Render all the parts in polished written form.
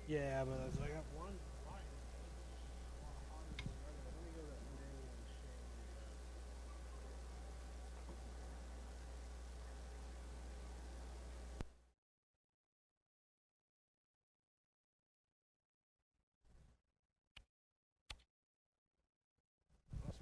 Yeah, but I got one. Us,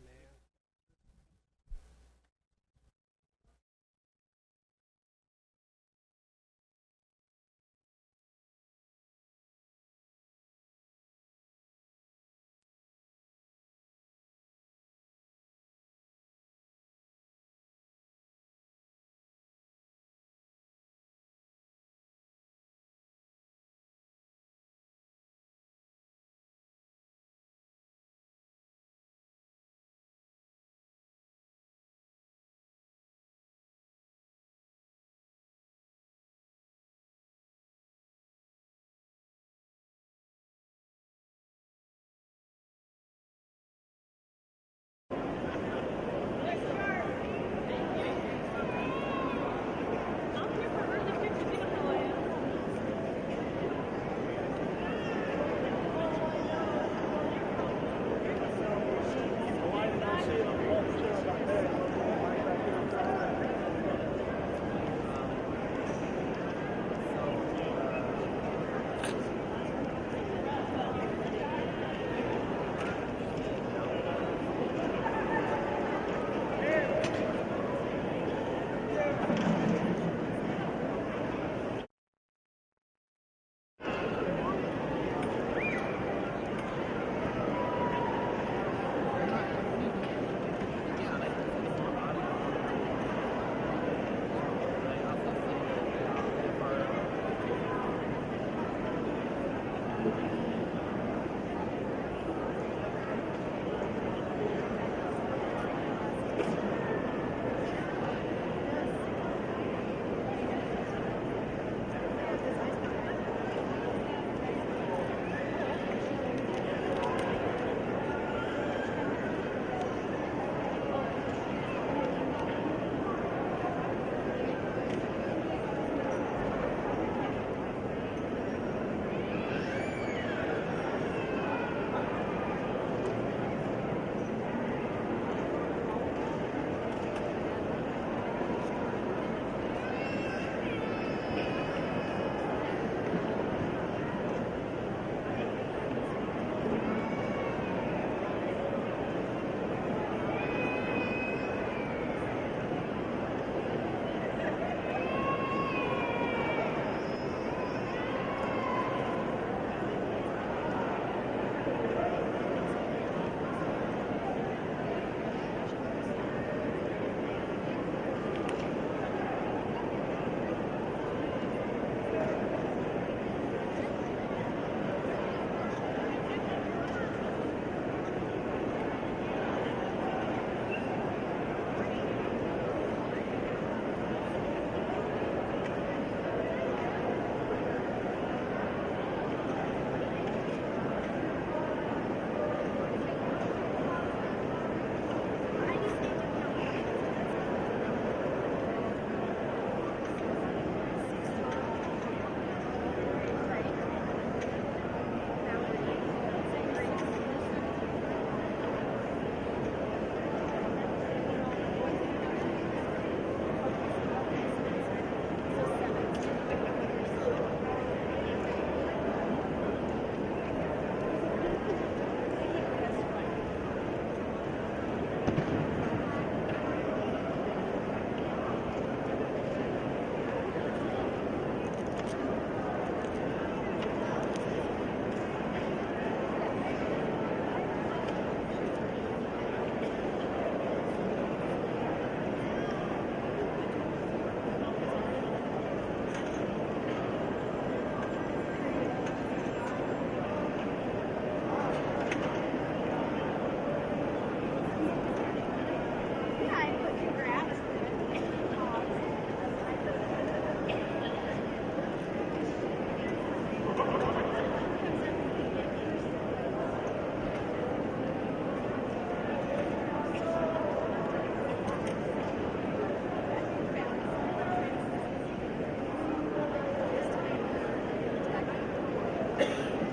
man.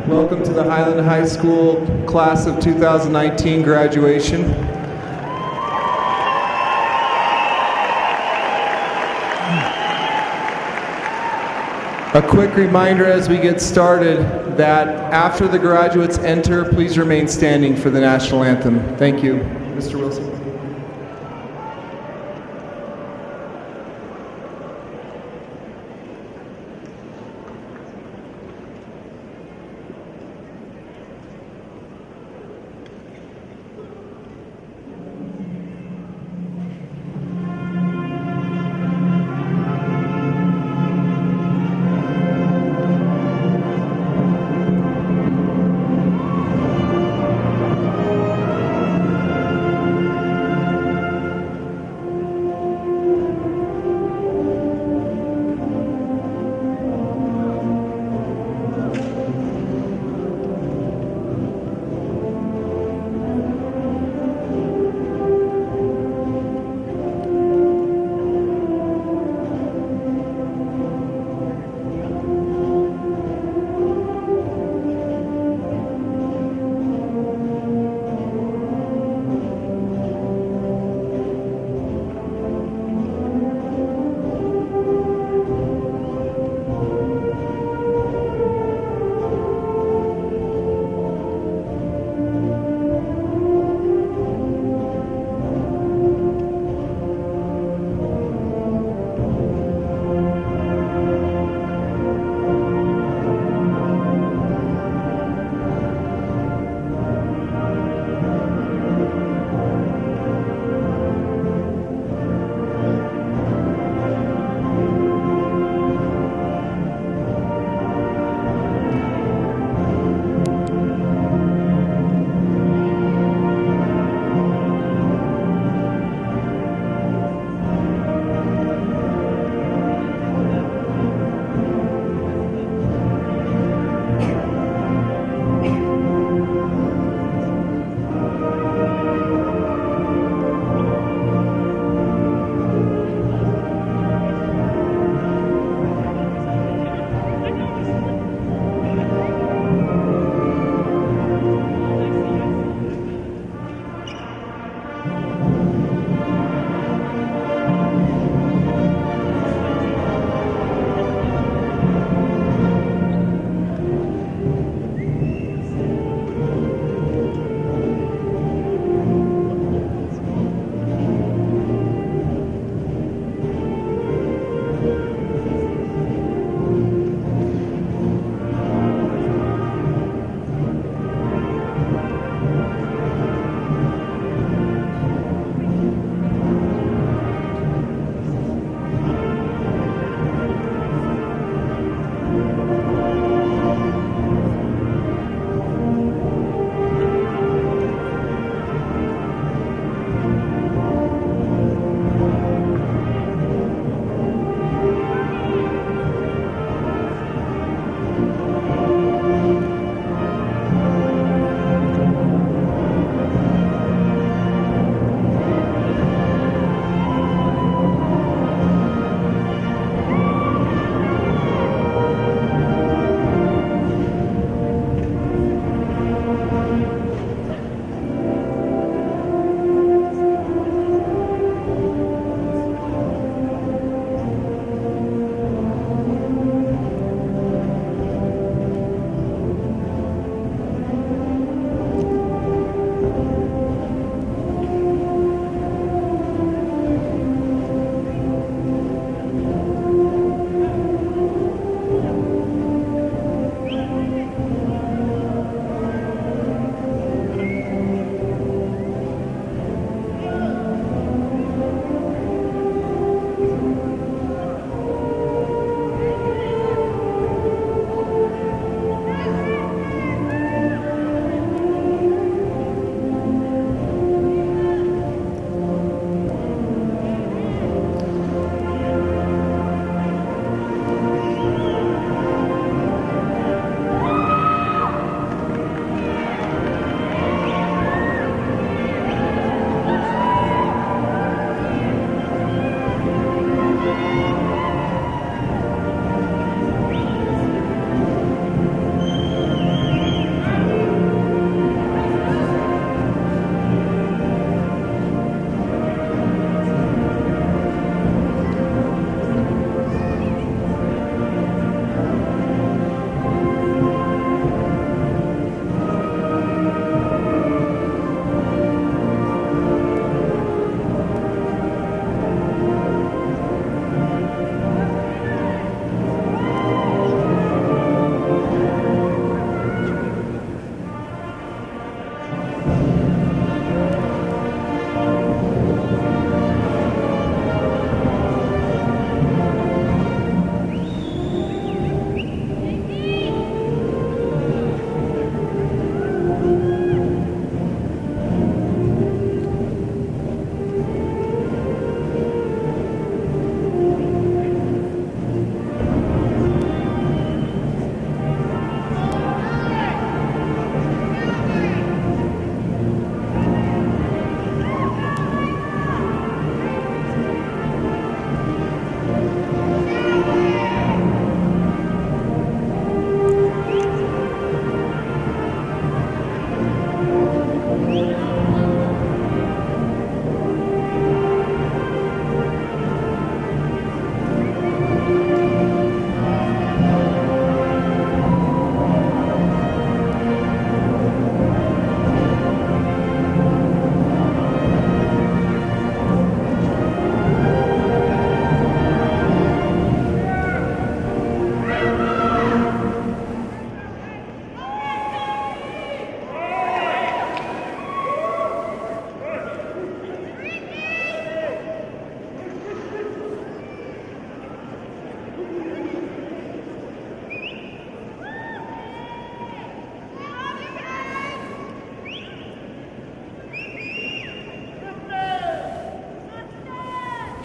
Welcome to the Highland High School class of 2019 graduation. A quick reminder as we get started that after the graduates enter, please remain standing for the national anthem. Thank you. Mr. Wilson.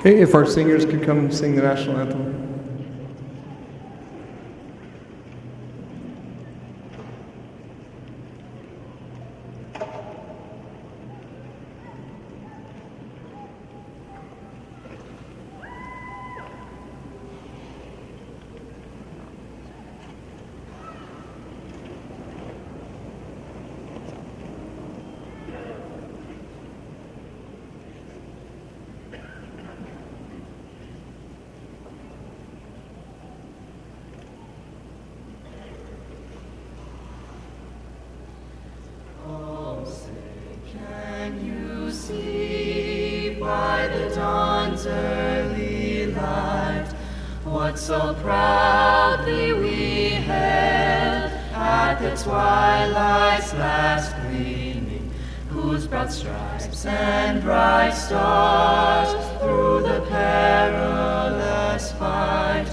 Okay, if our singers could come sing the national anthem. What so proudly we hailed at the twilight's last gleaming, whose broad stripes and bright stars through the perilous fight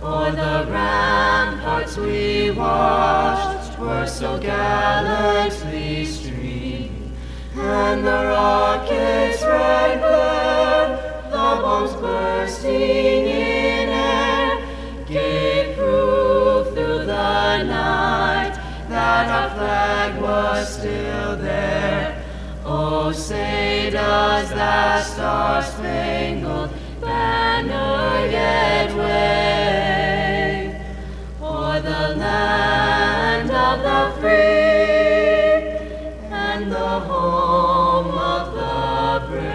o'er the ramparts we watched were so gallantly streaming, and the rockets' red glare, the bombs bursting in air, gave proof through the night that our flag was still there. Oh, say does that star-spangled banner yet wave o'er the land of the free and the home of the brave?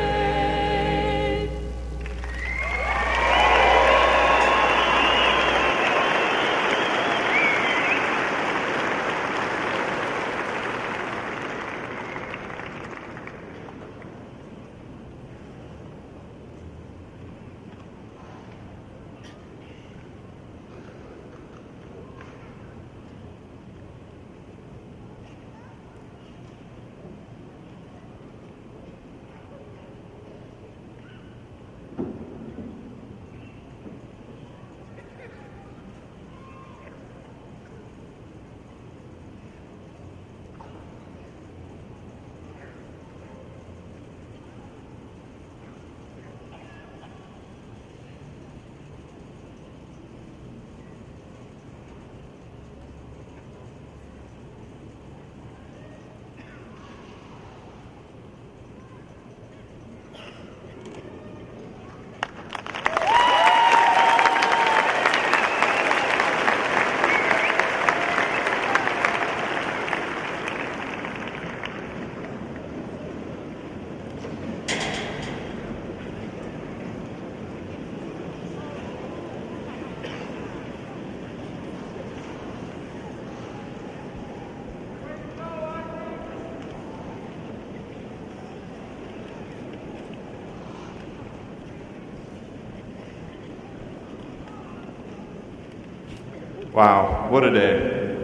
Wow, what a day.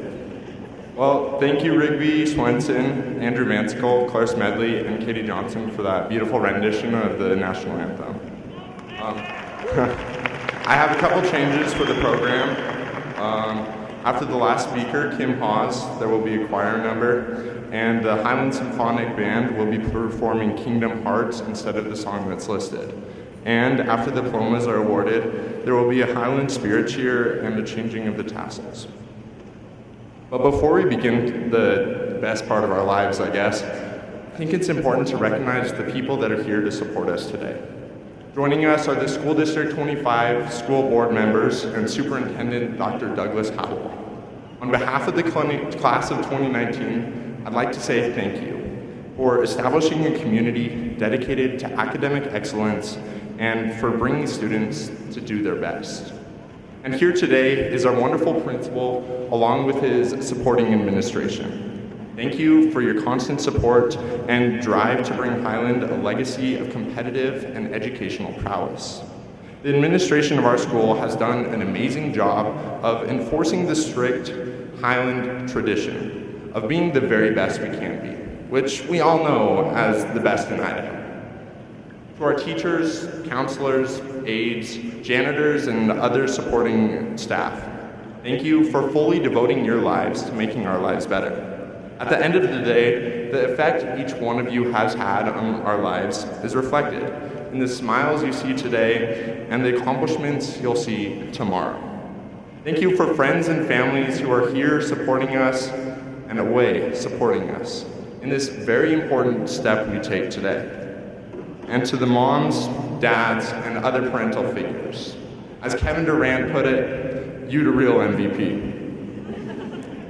Well, thank you Rigby, Swenson, Andrew Mansicle, Claire Smedley, and Katie Johnson for that beautiful rendition of the national anthem. I have a couple changes for the program. After the last speaker, Kim Hawes, there will be a choir number, and the Highland Symphonic Band will be performing Kingdom Hearts instead of the song that's listed. And after the diplomas are awarded, there will be a Highland Spirit Cheer and the changing of the tassels. But before we begin the best part of our lives, I guess, I think it's important to recognize the people that are here to support us today. Joining us are the School District 25 school board members and Superintendent Dr. Douglas Howell. On behalf of the class of 2019, I'd like to say thank you for establishing a community dedicated to academic excellence and for bringing students to do their best. And here today is our wonderful principal, along with his supporting administration. Thank you for your constant support and drive to bring Highland a legacy of competitive and educational prowess. The administration of our school has done an amazing job of enforcing the strict Highland tradition of being the very best we can be, which we all know as the best in Idaho. To our teachers, counselors, aides, janitors, and other supporting staff, thank you for fully devoting your lives to making our lives better. At the end of the day, the effect each one of you has had on our lives is reflected in the smiles you see today and the accomplishments you'll see tomorrow. Thank you for friends and families who are here supporting us and away supporting us in this very important step we take today. And to the moms, dads, and other parental figures. As Kevin Durant put it, you the real MVP.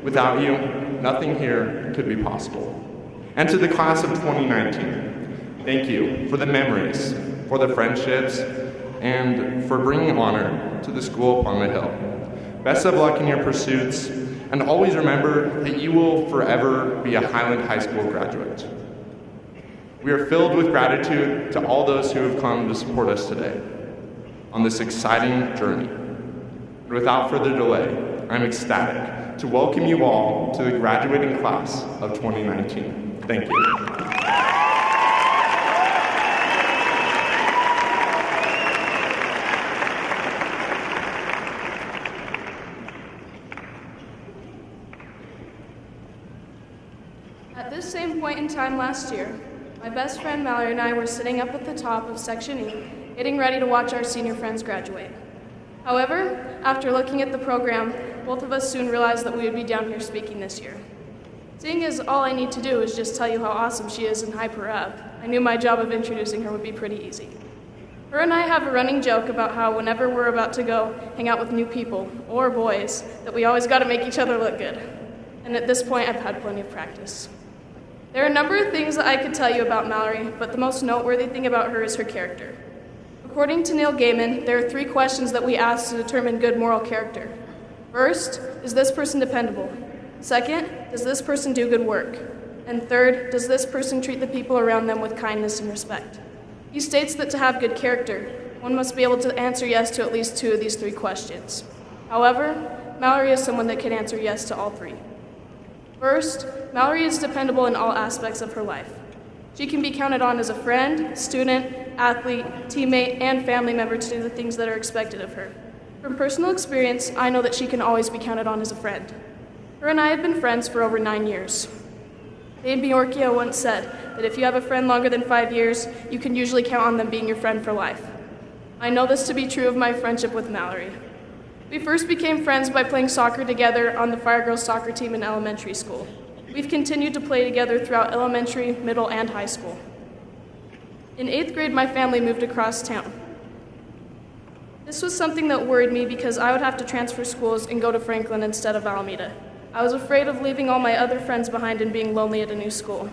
Without you, nothing here could be possible. And to the class of 2019, thank you for the memories, for the friendships, and for bringing honor to the school upon the hill. Best of luck in your pursuits, and always remember that you will forever be a Highland High School graduate. We are filled with gratitude to all those who have come to support us today on this exciting journey. And without further delay, I'm ecstatic to welcome you all to the graduating class of 2019. Thank you. At this same point in time last year, my best friend Mallory and I were sitting up at the top of Section E, getting ready to watch our senior friends graduate. However, after looking at the program, both of us soon realized that we would be down here speaking this year. Seeing as all I need to do is just tell you how awesome she is and hype her up, I knew my job of introducing her would be pretty easy. Her and I have a running joke about how whenever we're about to go hang out with new people, or boys, that we always gotta make each other look good. And at this point, I've had plenty of practice. There are a number of things that I could tell you about Mallory, but the most noteworthy thing about her is her character. According to Neil Gaiman, there are 3 questions that we ask to determine good moral character. First, is this person dependable? Second, does this person do good work? And third, does this person treat the people around them with kindness and respect? He states that to have good character, one must be able to answer yes to at least 2 of these 3 questions. However, Mallory is someone that can answer yes to all 3. First, Mallory is dependable in all aspects of her life. She can be counted on as a friend, student, athlete, teammate, and family member to do the things that are expected of her. From personal experience, I know that she can always be counted on as a friend. Her and I have been friends for over 9 years. Dave Bjorkia once said that if you have a friend longer than 5 years, you can usually count on them being your friend for life. I know this to be true of my friendship with Mallory. We first became friends by playing soccer together on the Fire Girls soccer team in elementary school. We've continued to play together throughout elementary, middle, and high school. In 8th grade, my family moved across town. This was something that worried me because I would have to transfer schools and go to Franklin instead of Alameda. I was afraid of leaving all my other friends behind and being lonely at a new school.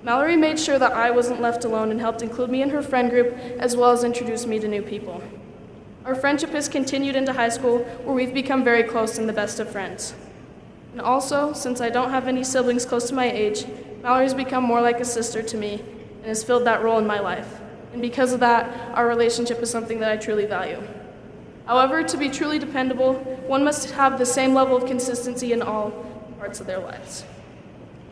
Mallory made sure that I wasn't left alone and helped include me in her friend group as well as introduce me to new people. Our friendship has continued into high school, where we've become very close and the best of friends. And also, since I don't have any siblings close to my age, Mallory's become more like a sister to me and has filled that role in my life. And because of that, our relationship is something that I truly value. However, to be truly dependable, one must have the same level of consistency in all parts of their lives.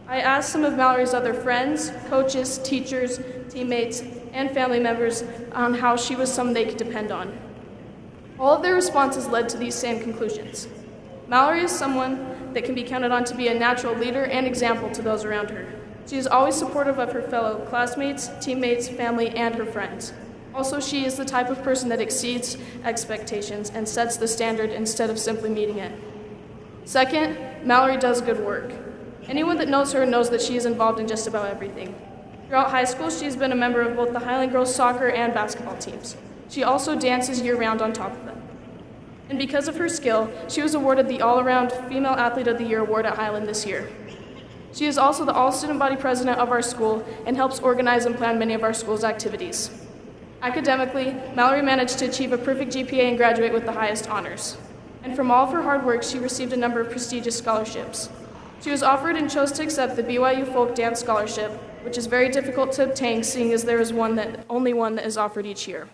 I asked some of Mallory's other friends, coaches, teachers, teammates, and family members on how she was someone they could depend on. All of their responses led to these same conclusions. Mallory is someone that can be counted on to be a natural leader and example to those around her. She is always supportive of her fellow classmates, teammates, family, and her friends. Also, she is the type of person that exceeds expectations and sets the standard instead of simply meeting it. Second, Mallory does good work. Anyone that knows her knows that she is involved in just about everything. Throughout high school, she has been a member of both the Highland girls soccer and basketball teams. She also dances year-round on top of them. And because of her skill, she was awarded the All-Around Female Athlete of the Year award at Highland this year. She is also the all-student body president of our school and helps organize and plan many of our school's activities. Academically, Mallory managed to achieve a perfect GPA and graduate with the highest honors. And from all of her hard work, she received a number of prestigious scholarships. She was offered and chose to accept the BYU Folk Dance Scholarship, which is very difficult to obtain, seeing as there is only one that is offered each year.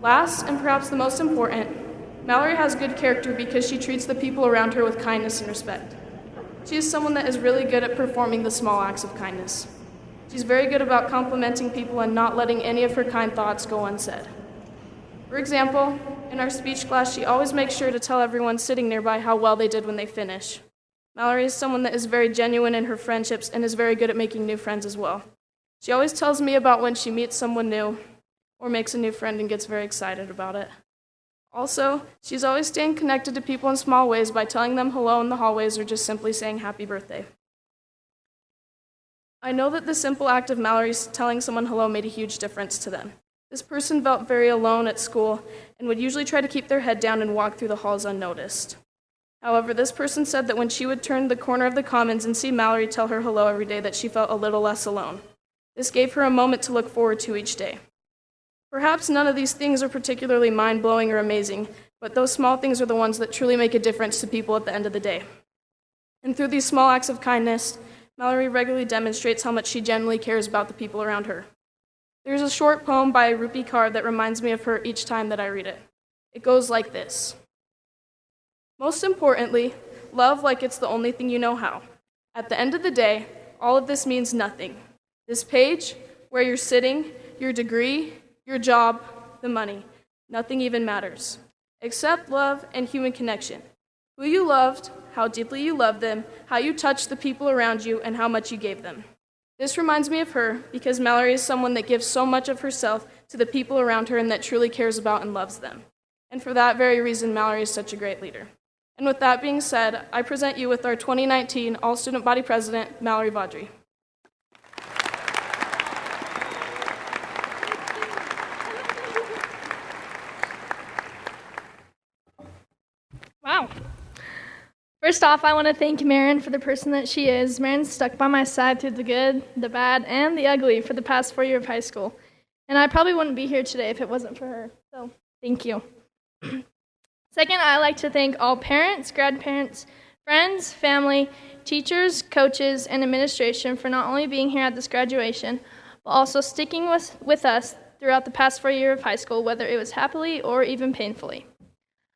Last, and perhaps the most important, Mallory has good character because she treats the people around her with kindness and respect. She is someone that is really good at performing the small acts of kindness. She's very good about complimenting people and not letting any of her kind thoughts go unsaid. For example, in our speech class, she always makes sure to tell everyone sitting nearby how well they did when they finish. Mallory is someone that is very genuine in her friendships and is very good at making new friends as well. She always tells me about when she meets someone new, or makes a new friend and gets very excited about it. Also, she's always staying connected to people in small ways by telling them hello in the hallways or just simply saying happy birthday. I know that the simple act of Mallory's telling someone hello made a huge difference to them. This person felt very alone at school and would usually try to keep their head down and walk through the halls unnoticed. However, this person said that when she would turn the corner of the Commons and see Mallory tell her hello every day, that she felt a little less alone. This gave her a moment to look forward to each day. Perhaps none of these things are particularly mind-blowing or amazing, but those small things are the ones that truly make a difference to people at the end of the day. And through these small acts of kindness, Mallory regularly demonstrates how much she genuinely cares about the people around her. There's a short poem by Rupi Kaur that reminds me of her each time that I read it. It goes like this. Most importantly, love like it's the only thing you know how. At the end of the day, all of this means nothing. This page, where you're sitting, your degree, your job, the money, nothing even matters. Except love and human connection. Who you loved, how deeply you loved them, how you touched the people around you, and how much you gave them. This reminds me of her because Mallory is someone that gives so much of herself to the people around her and that truly cares about and loves them. And for that very reason, Mallory is such a great leader. And with that being said, I present you with our 2019 All-Student Body President, Mallory Vaudry. Wow. First off, I want to thank Marin for the person that she is. Marin stuck by my side through the good, the bad, and the ugly for the past 4 years of high school. And I probably wouldn't be here today if it wasn't for her. So, thank you. Second, I'd like to thank all parents, grandparents, friends, family, teachers, coaches, and administration for not only being here at this graduation, but also sticking with us throughout the past 4 years of high school, whether it was happily or even painfully.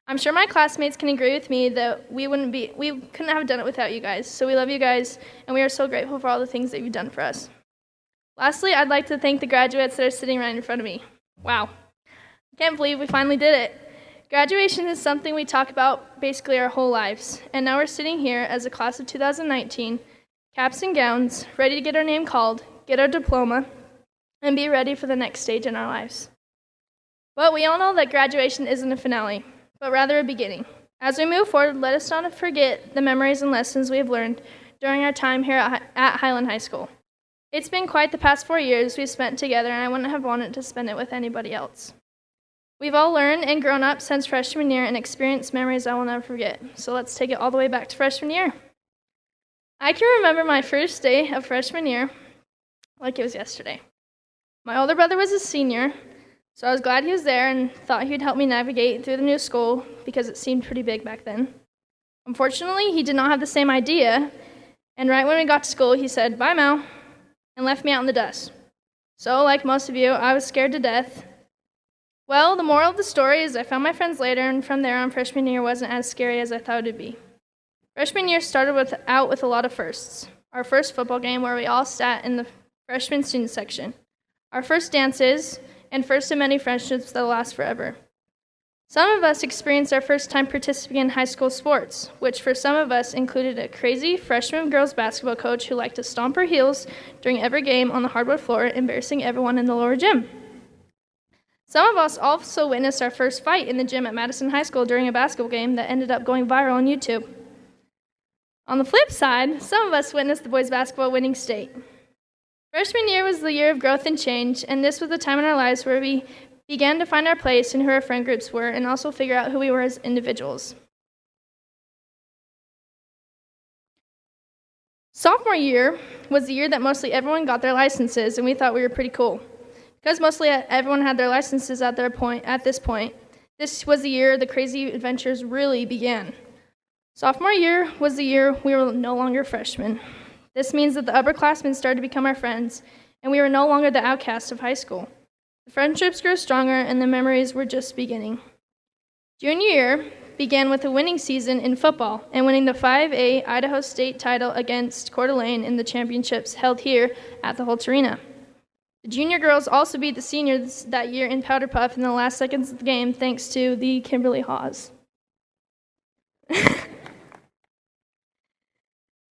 I'm sure my classmates can agree with me that we couldn't have done it without you guys. So we love you guys, and we are so grateful for all the things that you've done for us. Lastly, I'd like to thank the graduates that are sitting right in front of me. Wow. I can't believe we finally did it. Graduation is something we talk about basically our whole lives, and now we're sitting here as a class of 2019, caps and gowns, ready to get our name called, get our diploma, and be ready for the next stage in our lives. But we all know that graduation isn't a finale, but rather a beginning. As we move forward, let us not forget the memories and lessons we have learned during our time here at Highland High School. It's been quite the past 4 years we've spent together, and I wouldn't have wanted to spend it with anybody else. We've all learned and grown up since freshman year and experienced memories I will never forget. So let's take it all the way back to freshman year. I can remember my first day of freshman year like it was yesterday. My older brother was a senior, so I was glad he was there and thought he would help me navigate through the new school because it seemed pretty big back then. Unfortunately, he did not have the same idea, and right when we got to school, he said, "Bye, Mal," and left me out in the dust. So, like most of you, I was scared to death. Well, the moral of the story is I found my friends later, and from there on, freshman year wasn't as scary as I thought it would be. Freshman year started out with a lot of firsts. Our first football game where we all sat in the freshman student section. Our first dances, and first of many friendships that will last forever. Some of us experienced our first time participating in high school sports, which for some of us included a crazy freshman girls basketball coach who liked to stomp her heels during every game on the hardwood floor, embarrassing everyone in the lower gym. Some of us also witnessed our first fight in the gym at Madison High School during a basketball game that ended up going viral on YouTube. On the flip side, some of us witnessed the boys' basketball winning state. Freshman year was the year of growth and change, and this was the time in our lives where we began to find our place and who our friend groups were, and also figure out who we were as individuals. Sophomore year was the year that mostly everyone got their licenses, and we thought we were pretty cool. Because mostly everyone had their licenses at this point, this was the year the crazy adventures really began. Sophomore year was the year we were no longer freshmen. This means that the upperclassmen started to become our friends, and we were no longer the outcasts of high school. The friendships grew stronger, and the memories were just beginning. Junior year began with a winning season in football and winning the 5A Idaho State title against Coeur d'Alene in the championships held here at the Holt Arena. The junior girls also beat the seniors that year in Powder Puff in the last seconds of the game thanks to the Kimberly Hawes.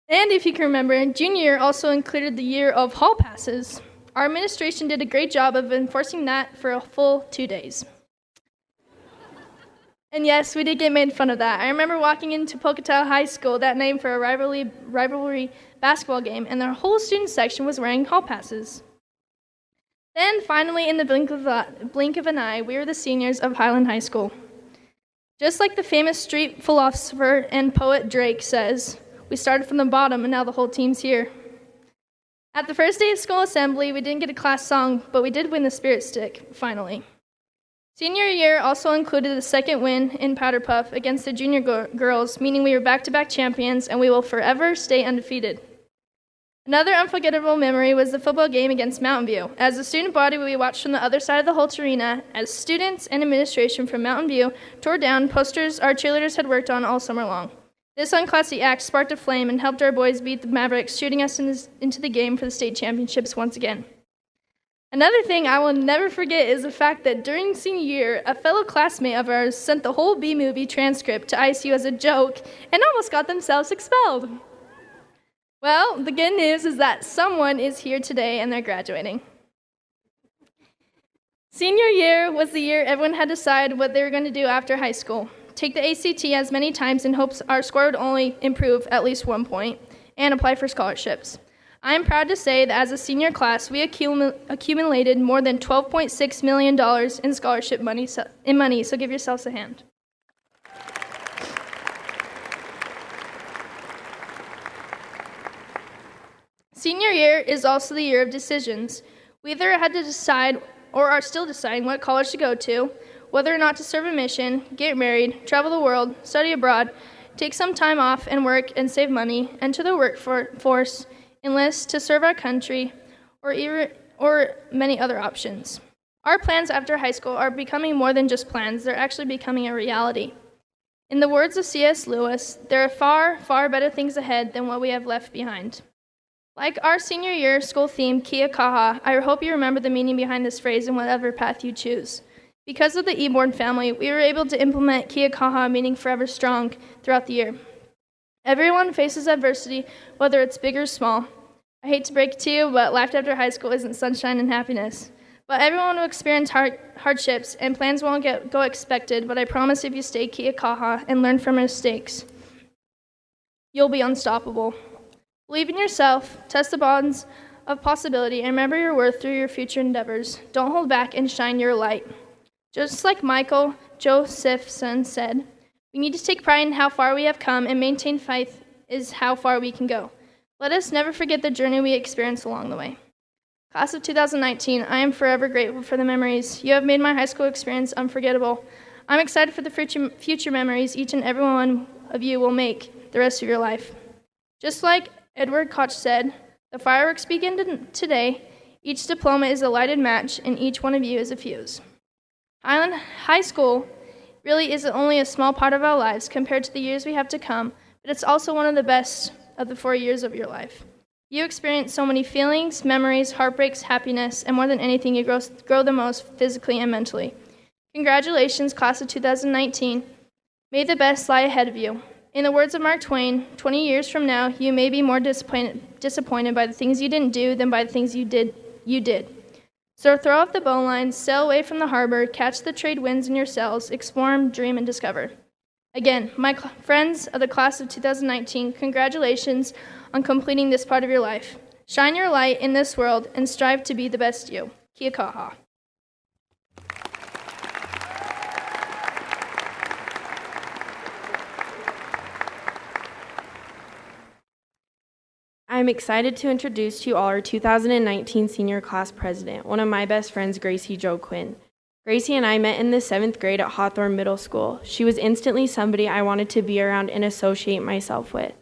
And if you can remember, junior year also included the year of hall passes. Our administration did a great job of enforcing that for a full 2 days. And yes, we did get made fun of that. I remember walking into Pocatello High School that night for a rivalry basketball game, and their whole student section was wearing hall passes. Then, finally, in the blink of an eye, we were the seniors of Highland High School. Just like the famous street philosopher and poet Drake says, we started from the bottom and now the whole team's here. At the first day of school assembly, we didn't get a class song, but we did win the Spirit Stick, finally. Senior year also included the second win in Powder Puff against the junior girls, meaning we were back-to-back champions and we will forever stay undefeated. Another unforgettable memory was the football game against Mountain View. As a student body, we watched from the other side of the Holt Arena as students and administration from Mountain View tore down posters our cheerleaders had worked on all summer long. This unclassy act sparked a flame and helped our boys beat the Mavericks, shooting us into the game for the state championships once again. Another thing I will never forget is the fact that during senior year, a fellow classmate of ours sent the whole B-movie transcript to ICU as a joke and almost got themselves expelled. Well, the good news is that someone is here today and they're graduating. Senior year was the year everyone had to decide what they were going to do after high school. Take the ACT as many times in hopes our score would only improve at least 1 point, and apply for scholarships. I am proud to say that as a senior class, we accumulated more than $12.6 million in scholarship money, so give yourselves a hand. Senior year is also the year of decisions. We either had to decide or are still deciding what college to go to, whether or not to serve a mission, get married, travel the world, study abroad, take some time off and work and save money, enter the workforce, enlist to serve our country, or many other options. Our plans after high school are becoming more than just plans, they're actually becoming a reality. In the words of C.S. Lewis, there are far, far better things ahead than what we have left behind. Like our senior year school theme, Kia Kaha, I hope you remember the meaning behind this phrase in whatever path you choose. Because of the Eborn family, we were able to implement Kia Kaha, meaning forever strong, throughout the year. Everyone faces adversity, whether it's big or small. I hate to break it to you, but life after high school isn't sunshine and happiness. But everyone will experience hardships, and plans won't go expected, but I promise if you stay Kia Kaha and learn from your mistakes, you'll be unstoppable. Believe in yourself, test the bonds of possibility, and remember your worth through your future endeavors. Don't hold back and shine your light. Just like Michael Josephson said, we need to take pride in how far we have come, and maintain faith is how far we can go. Let us never forget the journey we experienced along the way. Class of 2019, I am forever grateful for the memories. You have made my high school experience unforgettable. I'm excited for the future memories each and every one of you will make the rest of your life. Just like Edward Koch said, the fireworks begin today. Each diploma is a lighted match, and each one of you is a fuse. Highland High School really is only a small part of our lives compared to the years we have to come, but it's also one of the best of the 4 years of your life. You experience so many feelings, memories, heartbreaks, happiness, and more than anything, you grow the most physically and mentally. Congratulations, class of 2019. May the best lie ahead of you. In the words of Mark Twain, 20 years from now, you may be more disappointed by the things you didn't do than by the things you did. So throw off the bowline, sail away from the harbor, catch the trade winds in your sails, explore, dream, and discover. Again, my friends of the class of 2019, congratulations on completing this part of your life. Shine your light in this world and strive to be the best you. Kia kaha. I'm excited to introduce to you all our 2019 senior class president, one of my best friends, Gracie Jo Quinn. Gracie and I met in the 7th grade at Hawthorne Middle School. She was instantly somebody I wanted to be around and associate myself with.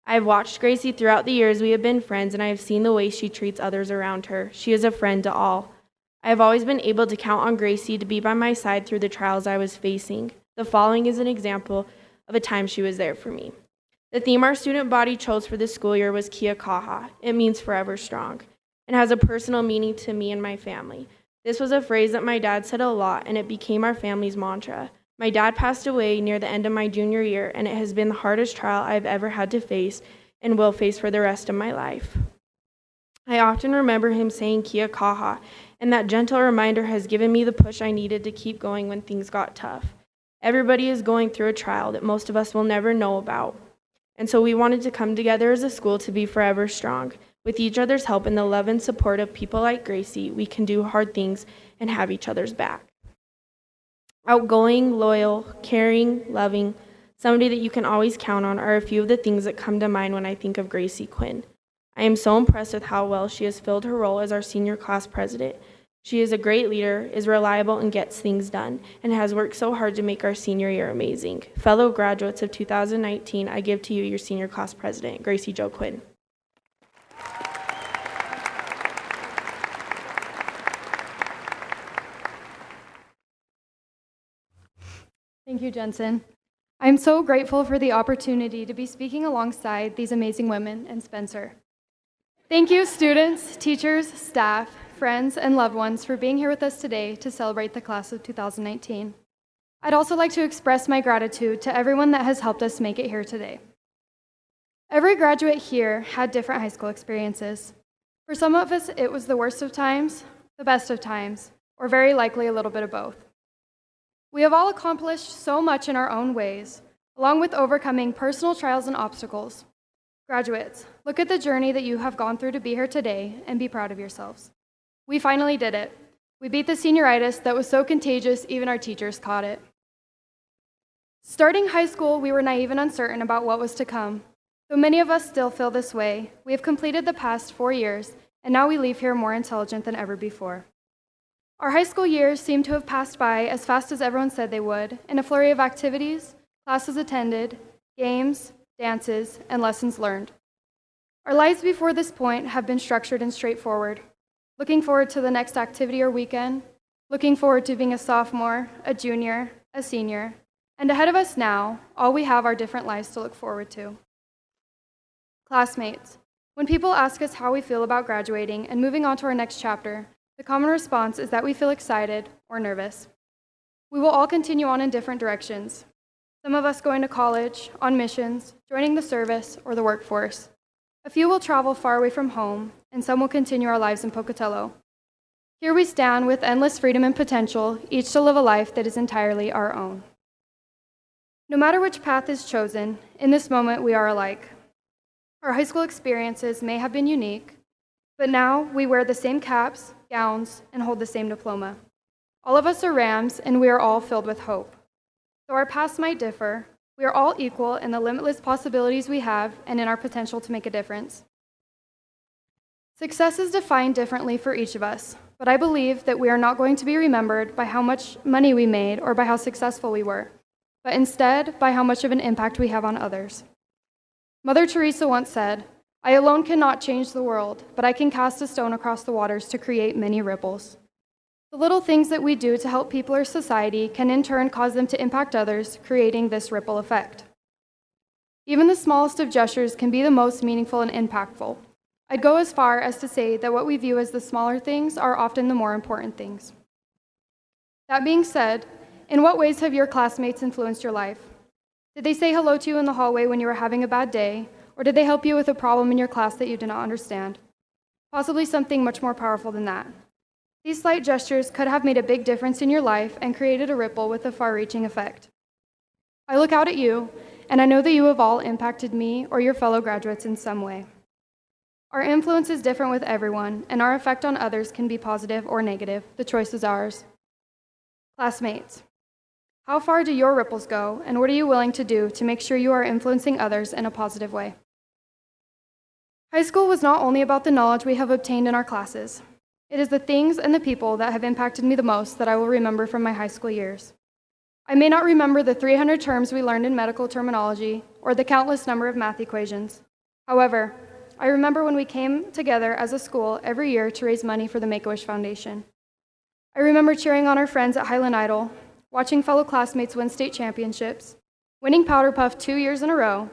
I have watched Gracie throughout the years we have been friends, and I have seen the way she treats others around her. She is a friend to all. I have always been able to count on Gracie to be by my side through the trials I was facing. The following is an example of a time she was there for me. The theme our student body chose for this school year was Kia Kaha. It means forever strong, and has a personal meaning to me and my family. This was a phrase that my dad said a lot, and it became our family's mantra. My dad passed away near the end of my junior year, and it has been the hardest trial I've ever had to face and will face for the rest of my life. I often remember him saying Kia kaha, and that gentle reminder has given me the push I needed to keep going when things got tough. Everybody is going through a trial that most of us will never know about. And so we wanted to come together as a school to be forever strong. With each other's help and the love and support of people like Gracie, we can do hard things and have each other's back. Outgoing, loyal, caring, loving, somebody that you can always count on are a few of the things that come to mind when I think of Gracie Quinn. I am so impressed with how well she has filled her role as our senior class president. She is a great leader, is reliable, and gets things done, and has worked so hard to make our senior year amazing. Fellow graduates of 2019, I give to you your senior class president, Gracie Jo Quinn. Thank you, Jensen. I'm so grateful for the opportunity to be speaking alongside these amazing women and Spencer. Thank you, students, teachers, staff, friends, and loved ones for being here with us today to celebrate the class of 2019. I'd also like to express my gratitude to everyone that has helped us make it here today. Every graduate here had different high school experiences. For some of us, it was the worst of times, the best of times, or very likely a little bit of both. We have all accomplished so much in our own ways, along with overcoming personal trials and obstacles. Graduates, look at the journey that you have gone through to be here today and be proud of yourselves. We finally did it. We beat the senioritis that was so contagious, even our teachers caught it. Starting high school, we were naive and uncertain about what was to come. Though many of us still feel this way, we have completed the past 4 years, and now we leave here more intelligent than ever before. Our high school years seem to have passed by as fast as everyone said they would, in a flurry of activities, classes attended, games, dances, and lessons learned. Our lives before this point have been structured and straightforward. Looking forward to the next activity or weekend, looking forward to being a sophomore, a junior, a senior, and ahead of us now, all we have are different lives to look forward to. Classmates, when people ask us how we feel about graduating and moving on to our next chapter, the common response is that we feel excited or nervous. We will all continue on in different directions. Some of us going to college, on missions, joining the service, or the workforce. A few will travel far away from home, and some will continue our lives in Pocatello. Here we stand with endless freedom and potential, each to live a life that is entirely our own. No matter which path is chosen, in this moment we are alike. Our high school experiences may have been unique, but now we wear the same caps, gowns, and hold the same diploma. All of us are Rams, and we are all filled with hope. Though our paths might differ, we are all equal in the limitless possibilities we have and in our potential to make a difference. Success is defined differently for each of us, but I believe that we are not going to be remembered by how much money we made or by how successful we were, but instead by how much of an impact we have on others. Mother Teresa once said, "I alone cannot change the world, but I can cast a stone across the waters to create many ripples." The little things that we do to help people or society can in turn cause them to impact others, creating this ripple effect. Even the smallest of gestures can be the most meaningful and impactful. I'd go as far as to say that what we view as the smaller things are often the more important things. That being said, in what ways have your classmates influenced your life? Did they say hello to you in the hallway when you were having a bad day, or did they help you with a problem in your class that you did not understand? Possibly something much more powerful than that. These slight gestures could have made a big difference in your life and created a ripple with a far-reaching effect. I look out at you, and I know that you have all impacted me or your fellow graduates in some way. Our influence is different with everyone, and our effect on others can be positive or negative. The choice is ours. Classmates, how far do your ripples go, and what are you willing to do to make sure you are influencing others in a positive way? High school was not only about the knowledge we have obtained in our classes. It is the things and the people that have impacted me the most that I will remember from my high school years. I may not remember the 300 terms we learned in medical terminology or the countless number of math equations. However, I remember when we came together as a school every year to raise money for the Make-A-Wish Foundation. I remember cheering on our friends at Highland Idol, watching fellow classmates win state championships, winning Powder Puff 2 years in a row,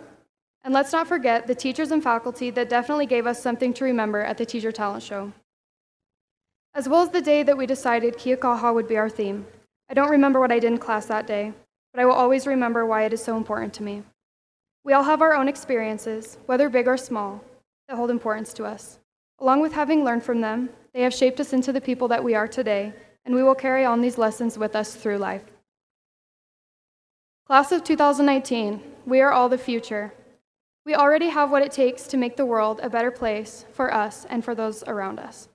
and let's not forget the teachers and faculty that definitely gave us something to remember at the Teacher Talent Show. As well as the day that we decided Kia kaha would be our theme. I don't remember what I did in class that day, but I will always remember why it is so important to me. We all have our own experiences, whether big or small, that hold importance to us. Along with having learned from them, they have shaped us into the people that we are today, and we will carry on these lessons with us through life. Class of 2019, we are all the future. We already have what it takes to make the world a better place for us and for those around us.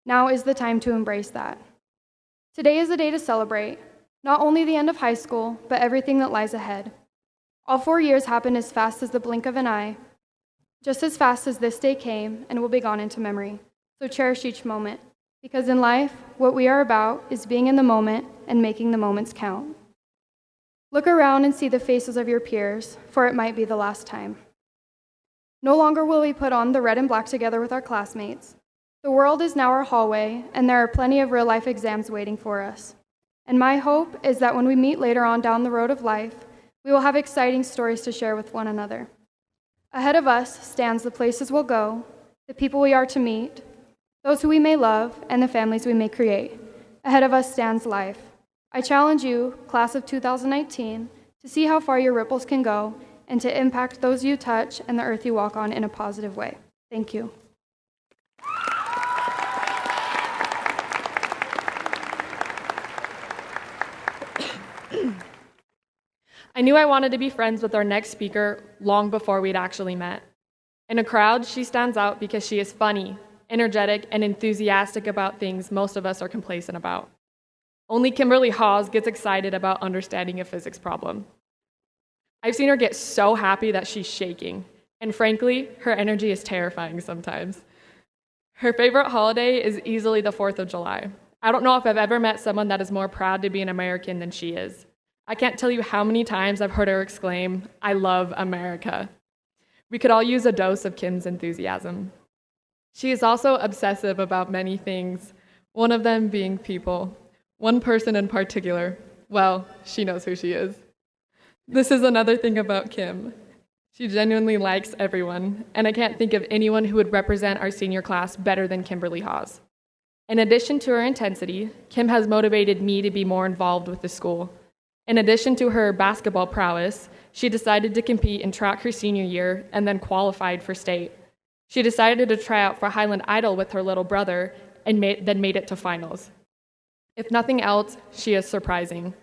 Now is the time to embrace that. Today is a day to celebrate, not only the end of high school, but everything that lies ahead. All 4 years happened as fast as the blink of an eye, just as fast as this day came and will be gone into memory. So cherish each moment, because in life, what we are about is being in the moment and making the moments count. Look around and see the faces of your peers, for it might be the last time. No longer will we put on the red and black together with our classmates. The world is now our hallway, and there are plenty of real-life exams waiting for us. And my hope is that when we meet later on down the road of life, we will have exciting stories to share with one another. Ahead of us stands the places we'll go, the people we are to meet, those who we may love, and the families we may create. Ahead of us stands life. I challenge you, class of 2019, to see how far your ripples can go and to impact those you touch and the earth you walk on in a positive way. Thank you. I knew I wanted to be friends with our next speaker long before we'd actually met. In a crowd, she stands out because she is funny, energetic, and enthusiastic about things most of us are complacent about. Only Kimberly Hawes gets excited about understanding a physics problem. I've seen her get so happy that she's shaking, and frankly, her energy is terrifying sometimes. Her favorite holiday is easily the 4th of July. I don't know if I've ever met someone that is more proud to be an American than she is. I can't tell you how many times I've heard her exclaim, "I love America." We could all use a dose of Kim's enthusiasm. She is also obsessive about many things, one of them being people. One person in particular, well, she knows who she is. This is another thing about Kim. She genuinely likes everyone, and I can't think of anyone who would represent our senior class better than Kimberly Hawes. In addition to her intensity, Kim has motivated me to be more involved with the school. In addition to her basketball prowess, she decided to compete in track her senior year and then qualified for state. She decided to try out for Highland Idol with her little brother and then made it to finals. If nothing else, she is surprising.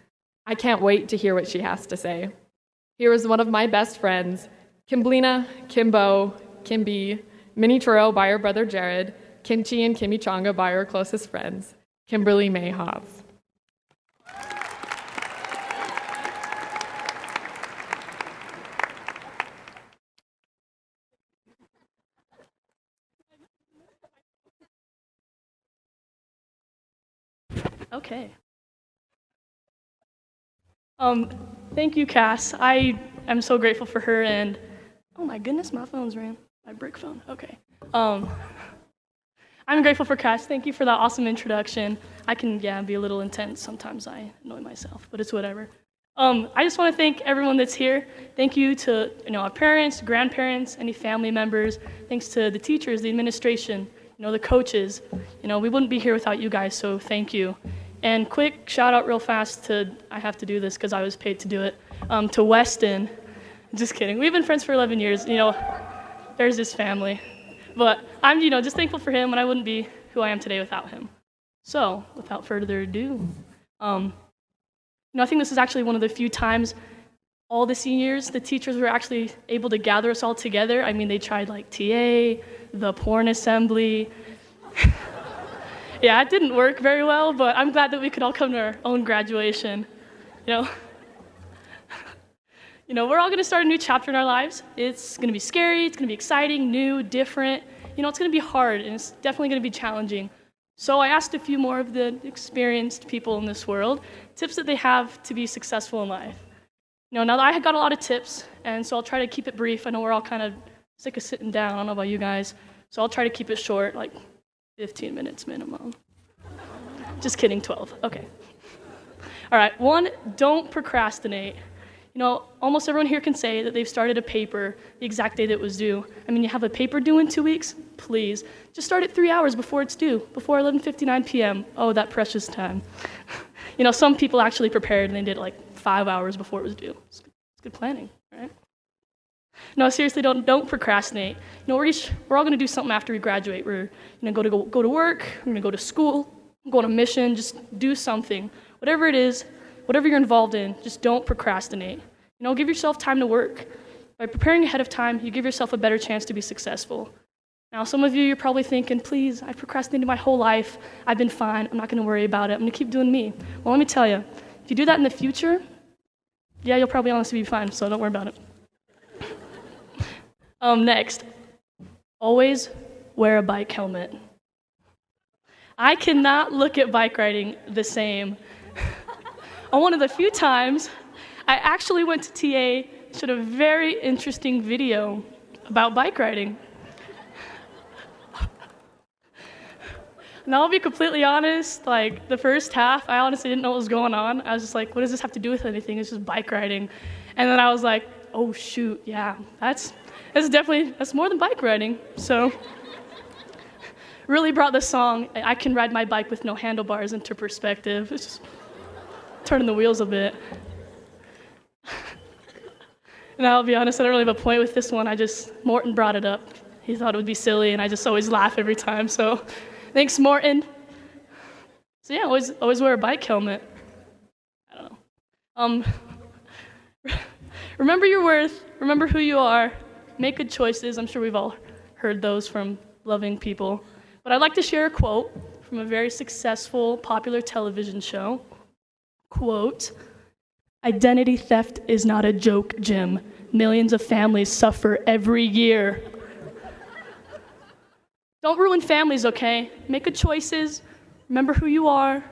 I can't wait to hear what she has to say. Here is one of my best friends, Kimblina, Kimbo, Kimby, Minnie Turo by her brother Jared, Kimchi and Kimichanga by her closest friends, Kimberly May Hawes. Okay. Thank you, Cass. I am so grateful for her, and oh my goodness, my phone's ran. My brick phone. Okay. I'm grateful for Cass. Thank you for that awesome introduction. I can, be a little intense. Sometimes I annoy myself, but it's whatever. I just want to thank everyone that's here. Thank you to our parents, grandparents, any family members. Thanks to the teachers, the administration, the coaches. We wouldn't be here without you guys, so thank you. And quick shout out real fast I have to do this because I was paid to do it, to Weston. Just kidding. We've been friends for 11 years. There's his family. But I'm, just thankful for him, and I wouldn't be who I am today without him. So, without further ado, I think this is actually one of the few times all the seniors, the teachers were actually able to gather us all together. I mean, they tried like TA, the porn assembly. Yeah, it didn't work very well, but I'm glad that we could all come to our own graduation. We're all going to start a new chapter in our lives. It's going to be scary, it's going to be exciting, new, different. It's going to be hard, and it's definitely going to be challenging. So I asked a few more of the experienced people in this world, tips that they have to be successful in life. Now that I got a lot of tips, and so I'll try to keep it brief. I know we're all kind of sick of sitting down. I don't know about you guys. So I'll try to keep it short, like 15 minutes minimum. Just kidding, 12. Okay. All right, 1, don't procrastinate. Almost everyone here can say that they've started a paper the exact day that it was due. I mean, you have a paper due in 2 weeks? Please, just start it 3 hours before it's due, before 11:59 p.m. Oh, that precious time. Some people actually prepared and they did it like 5 hours before it was due. It's good planning, right? No, seriously, don't procrastinate. We're all gonna do something after we graduate. We're gonna go to work. We're gonna go to school. Go on a mission. Just do something, whatever it is, whatever you're involved in. Just don't procrastinate. Give yourself time to work. By preparing ahead of time, you give yourself a better chance to be successful. Now, some of you're probably thinking, please, I've procrastinated my whole life. I've been fine. I'm not gonna worry about it. I'm gonna keep doing me. Well, let me tell you, if you do that in the future, yeah, you'll probably honestly be fine. So don't worry about it. Next, always wear a bike helmet. I cannot look at bike riding the same. On one of the few times, I actually went to TA, showed a very interesting video about bike riding. And I'll be completely honest, like the first half, I honestly didn't know what was going on. I was just like, what does this have to do with anything? It's just bike riding. And then I was like, oh shoot, yeah, that's more than bike riding. So really brought the song, I Can Ride My Bike with No Handlebars, into perspective. It's just turning the wheels a bit. And I'll be honest, I don't really have a point with this one. Morton brought it up. He thought it would be silly, and I just always laugh every time. So thanks, Morton. So yeah, always wear a bike helmet. I don't know. Remember your worth. Remember who you are. Make good choices. I'm sure we've all heard those from loving people. But I'd like to share a quote from a very successful, popular television show. Quote, "Identity theft is not a joke, Jim. Millions of families suffer every year." Don't ruin families, okay? Make good choices. Remember who you are.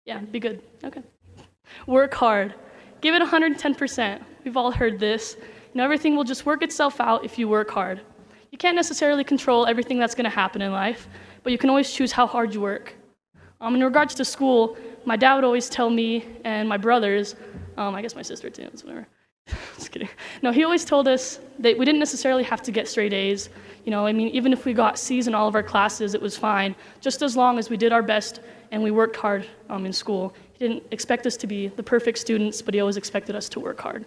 Yeah, be good. Okay. Work hard. Give it 110%. We've all heard this. Everything will just work itself out if you work hard. You can't necessarily control everything that's going to happen in life, but you can always choose how hard you work. In regards to school, my dad would always tell me and my brothers, I guess my sister too, it's whatever. Just kidding. No, he always told us that we didn't necessarily have to get straight A's. Even if we got C's in all of our classes, it was fine, just as long as we did our best and we worked hard in school. He didn't expect us to be the perfect students, but he always expected us to work hard.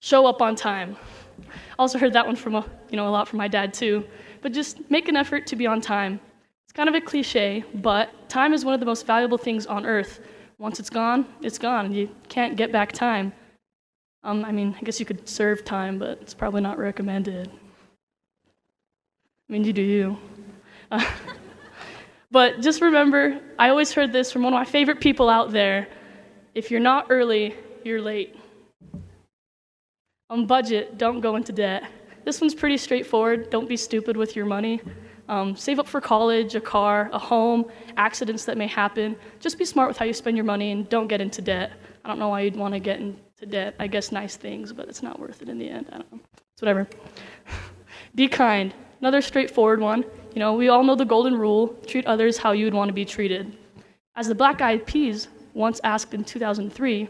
Show up on time. Also heard that one from a lot from my dad too. But just make an effort to be on time. It's kind of a cliche, but time is one of the most valuable things on earth. Once it's gone, it's gone. You can't get back time. I guess you could serve time, but it's probably not recommended. You do you. But just remember, I always heard this from one of my favorite people out there. If you're not early, you're late. On budget, don't go into debt. This one's pretty straightforward. Don't be stupid with your money. Save up for college, a car, a home, accidents that may happen. Just be smart with how you spend your money and don't get into debt. I don't know why you'd want to get into debt. I guess nice things, but it's not worth it in the end. I don't know. It's whatever. Be kind. Another straightforward one. We all know the golden rule. Treat others how you would want to be treated. As the Black Eyed Peas once asked in 2003,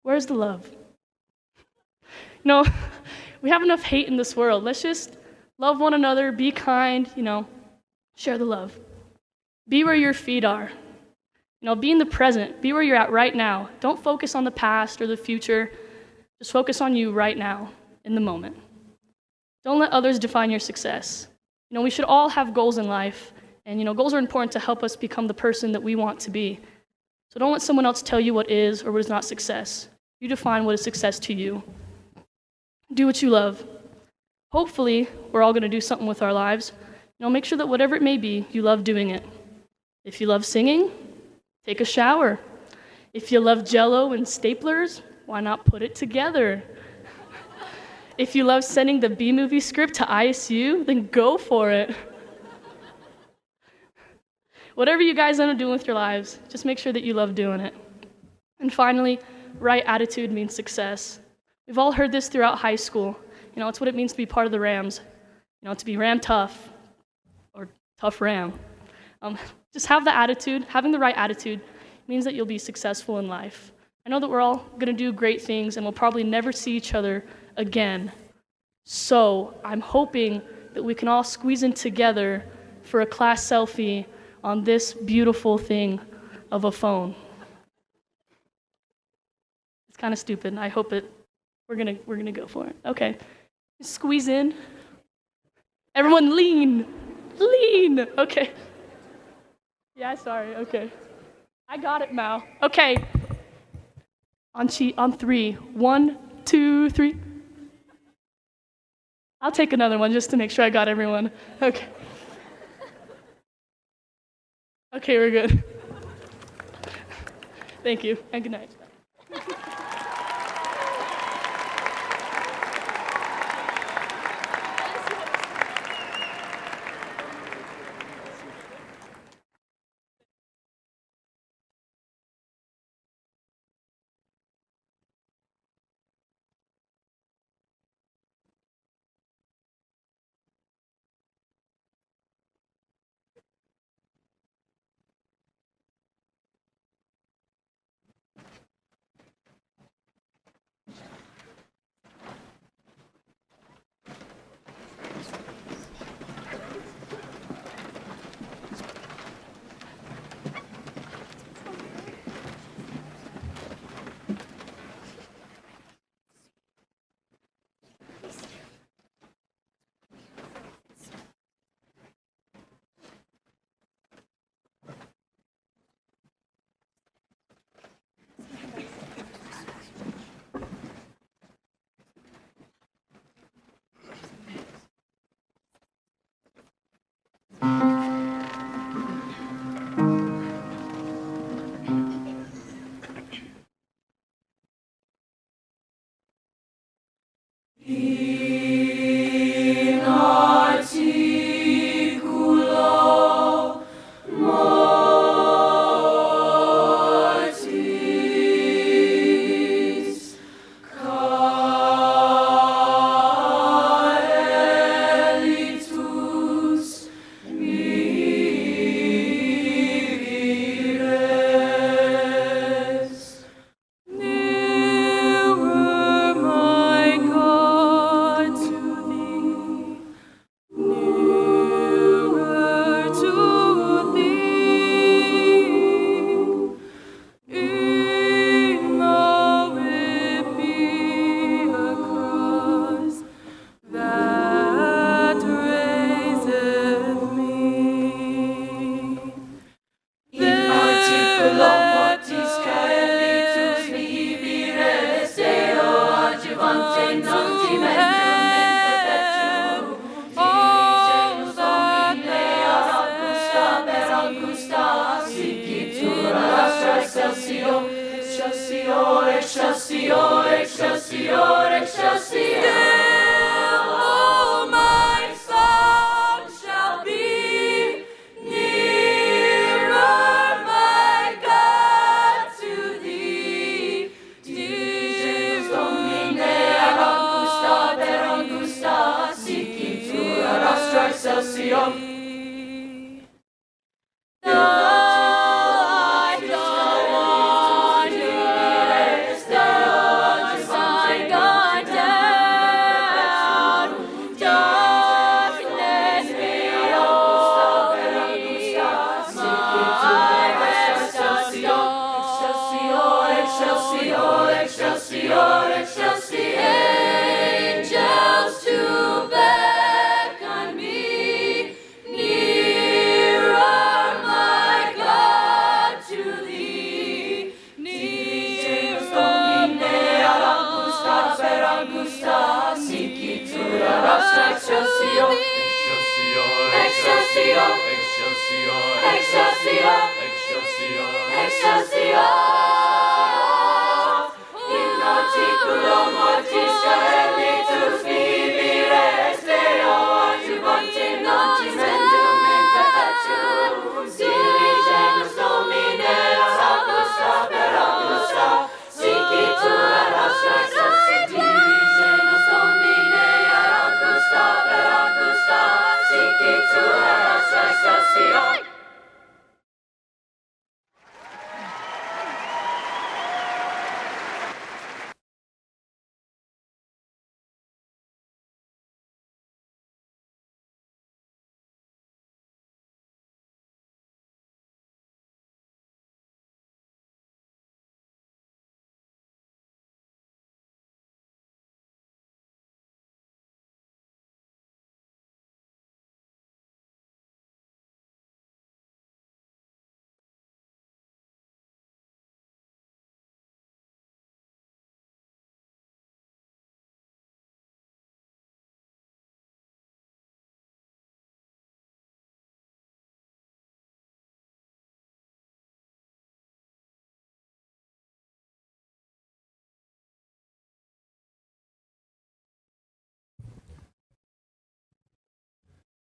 where's the love? We have enough hate in this world. Let's just love one another, be kind, share the love. Be where your feet are. Be in the present. Be where you're at right now. Don't focus on the past or the future. Just focus on you right now, in the moment. Don't let others define your success. We should all have goals in life, and goals are important to help us become the person that we want to be. So don't let someone else tell you what is or what is not success. You define what is success to you. Do what you love. Hopefully, we're all going to do something with our lives. Make sure that whatever it may be, you love doing it. If you love singing, take a shower. If you love Jell-O and staplers, why not put it together? If you love sending the B-movie script to ISU, then go for it. Whatever you guys end up doing with your lives, just make sure that you love doing it. And finally, right attitude means success. We've all heard this throughout high school. It's what it means to be part of the Rams. To be Ram tough, or tough Ram. Just have the attitude. Having the right attitude means that you'll be successful in life. I know that we're all going to do great things, and we'll probably never see each other again. So I'm hoping that we can all squeeze in together for a class selfie on this beautiful thing of a phone. It's kind of stupid. I hope it We're gonna go for it. Okay. Squeeze in. Everyone lean. Lean. Okay. Yeah, sorry. Okay. I got it, Mal. Okay. On 3. 1, 2, 3. I'll take another one just to make sure I got everyone. Okay. Okay, we're good. Thank you, and good night.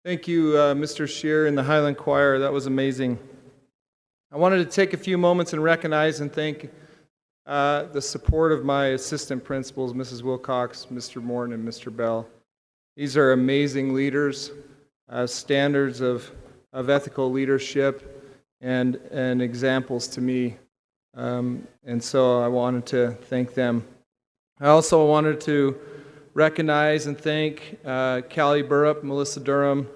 Thank you, Mr. Shear and the Highland Choir. That was amazing. I wanted to take a few moments and recognize and thank the support of my assistant principals, Mrs. Wilcox, Mr. Morton, and Mr. Bell. These are amazing leaders, standards of ethical leadership, and examples to me. And so I wanted to thank them. I also wanted to recognize and thank Callie Burrup, Melissa Durham,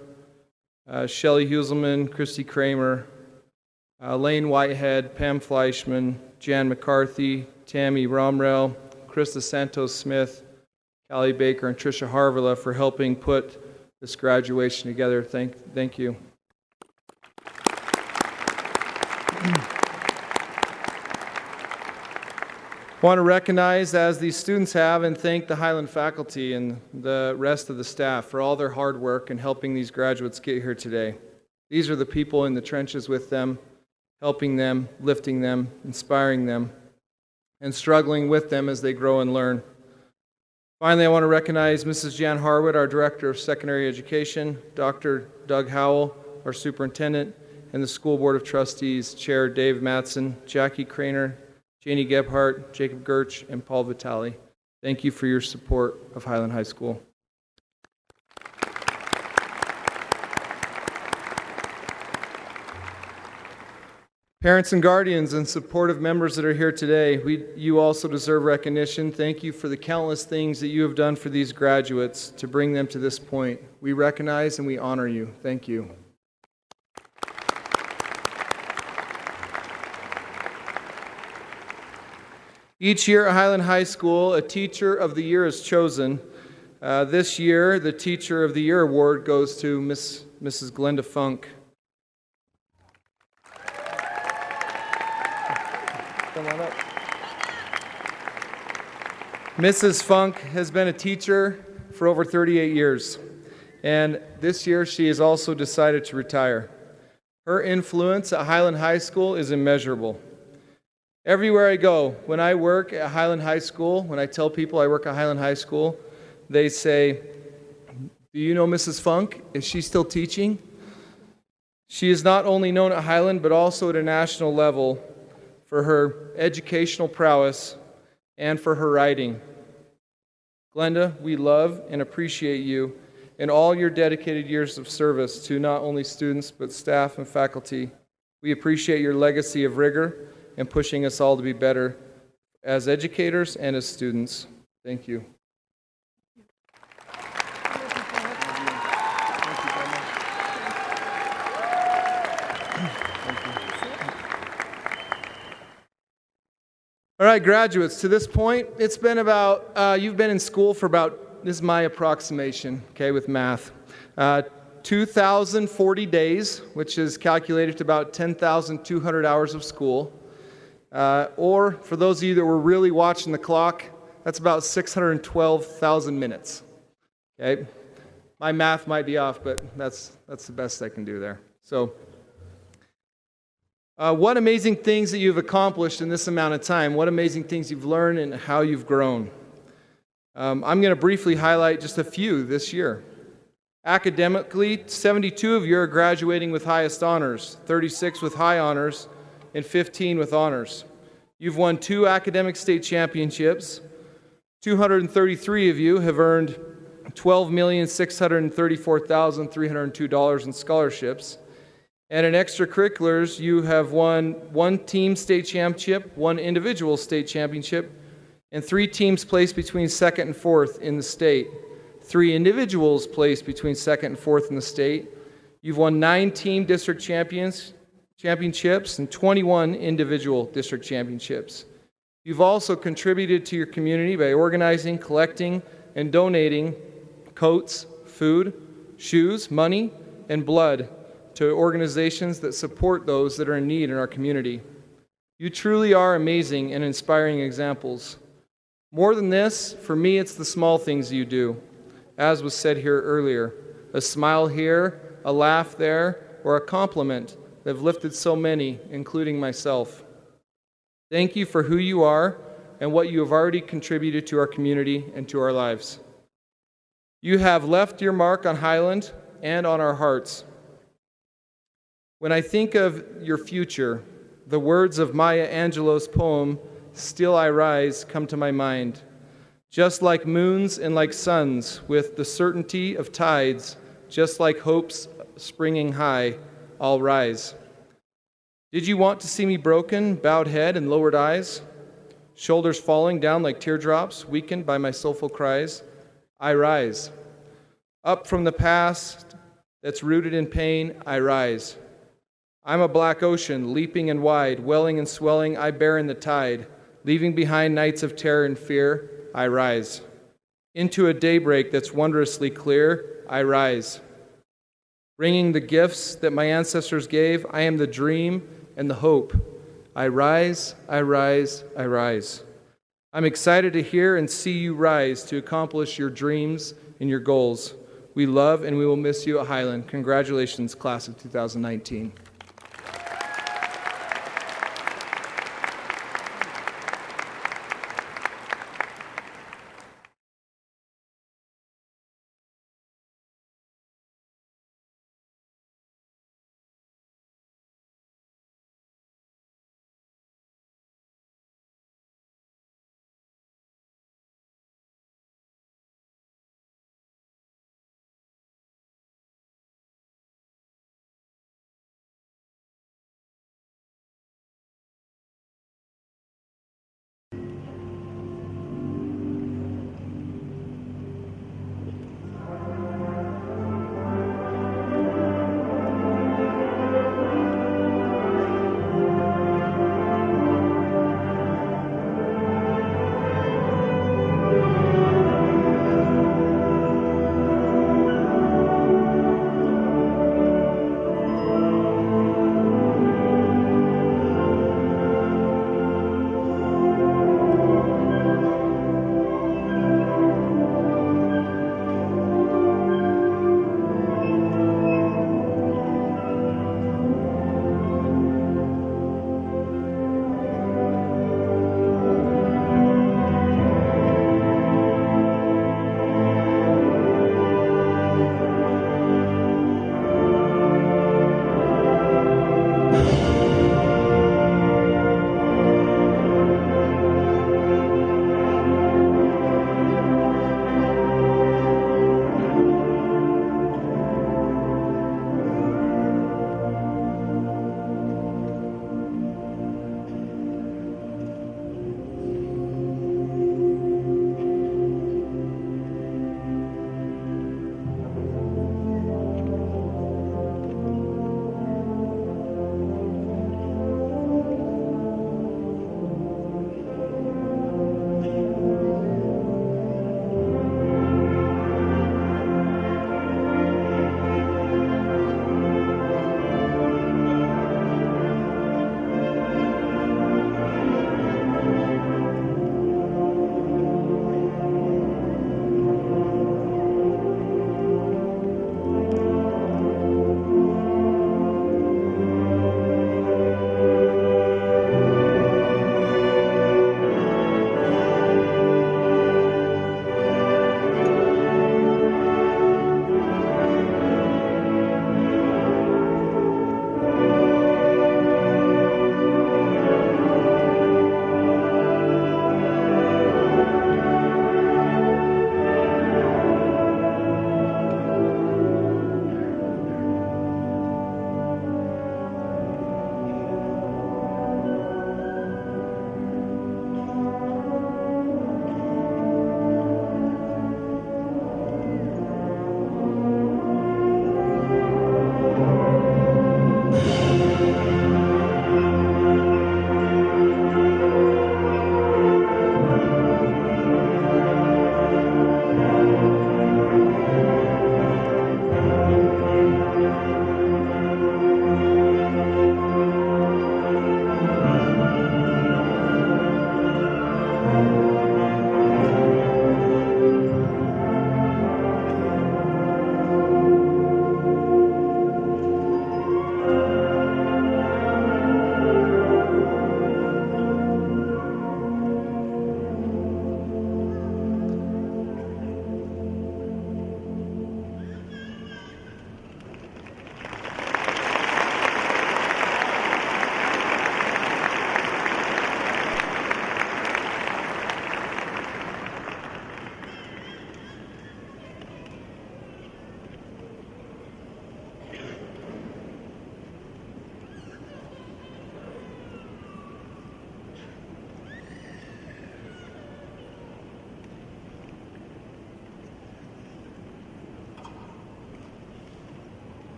Shelley Huselman, Christy Kramer, Lane Whitehead, Pam Fleischman, Jan McCarthy, Tammy Romrell, Krista Santos-Smith, Callie Baker, and Tricia Harvilla for helping put this graduation together. Thank you. I want to recognize, as these students have, and thank the Highland faculty and the rest of the staff for all their hard work in helping these graduates get here today. These are the people in the trenches with them, helping them, lifting them, inspiring them, and struggling with them as they grow and learn. Finally, I want to recognize Mrs. Jan Harwood, our Director of Secondary Education, Dr. Doug Howell, our Superintendent, and the School Board of Trustees, Chair Dave Matson, Jackie Craner, Janie Gebhardt, Jacob Gerch, and Paul Vitale. Thank you for your support of Highland High School. Parents and guardians and supportive members that are here today, you also deserve recognition. Thank you for the countless things that you have done for these graduates to bring them to this point. We recognize and we honor you. Thank you. Each year at Highland High School, a Teacher of the Year is chosen. This year, the Teacher of the Year award goes to Mrs. Glenda Funk. Come on up. Mrs. Funk has been a teacher for over 38 years, and this year she has also decided to retire. Her influence at Highland High School is immeasurable. Everywhere I go, when I work at Highland High School, when I tell people I work at Highland High School, they say, "Do you know Mrs. Funk? Is she still teaching?" She is not only known at Highland, but also at a national level for her educational prowess and for her writing. Glenda, we love and appreciate you and all your dedicated years of service to not only students, but staff and faculty. We appreciate your legacy of rigor and pushing us all to be better as educators and as students. Thank you. All right, graduates, to this point, it's been about, you've been in school for about, this is my approximation, okay, with math, 2,040 days, which is calculated to about 10,200 hours of school. Or, for those of you that were really watching the clock, that's about 612,000 minutes. Okay? My math might be off, but that's the best I can do there. So, what amazing things that you've accomplished in this amount of time. What amazing things you've learned and how you've grown. I'm going to briefly highlight just a few this year. Academically, 72 of you are graduating with highest honors, 36 with high honors, and 15 with honors. You've won 2 academic state championships. 233 of you have earned $12,634,302 in scholarships. And in extracurriculars, you have won 1 team state championship, 1 individual state championship, and 3 teams placed between 2nd and 4th in the state. 3 individuals placed between 2nd and 4th in the state. You've won 9 team district championships and 21 individual district championships. You've also contributed to your community by organizing, collecting, and donating coats, food, shoes, money, and blood to organizations that support those that are in need in our community. You truly are amazing and inspiring examples. More than this, for me, it's the small things you do. As was said here earlier, a smile here, a laugh there, or a compliment that have lifted so many, including myself. Thank you for who you are and what you have already contributed to our community and to our lives. You have left your mark on Highland and on our hearts. When I think of your future, the words of Maya Angelou's poem, Still I Rise, come to my mind. Just like moons and like suns, with the certainty of tides, just like hopes springing high, I'll rise. Did you want to see me broken, bowed head and lowered eyes? Shoulders falling down like teardrops, weakened by my soulful cries? I rise. Up from the past that's rooted in pain, I rise. I'm a black ocean, leaping and wide, welling and swelling, I bear in the tide. Leaving behind nights of terror and fear, I rise. Into a daybreak that's wondrously clear, I rise. Bringing the gifts that my ancestors gave, I am the dream and the hope. I rise, I rise, I rise. I'm excited to hear and see you rise to accomplish your dreams and your goals. We love and we will miss you at Highland. Congratulations, class of 2019.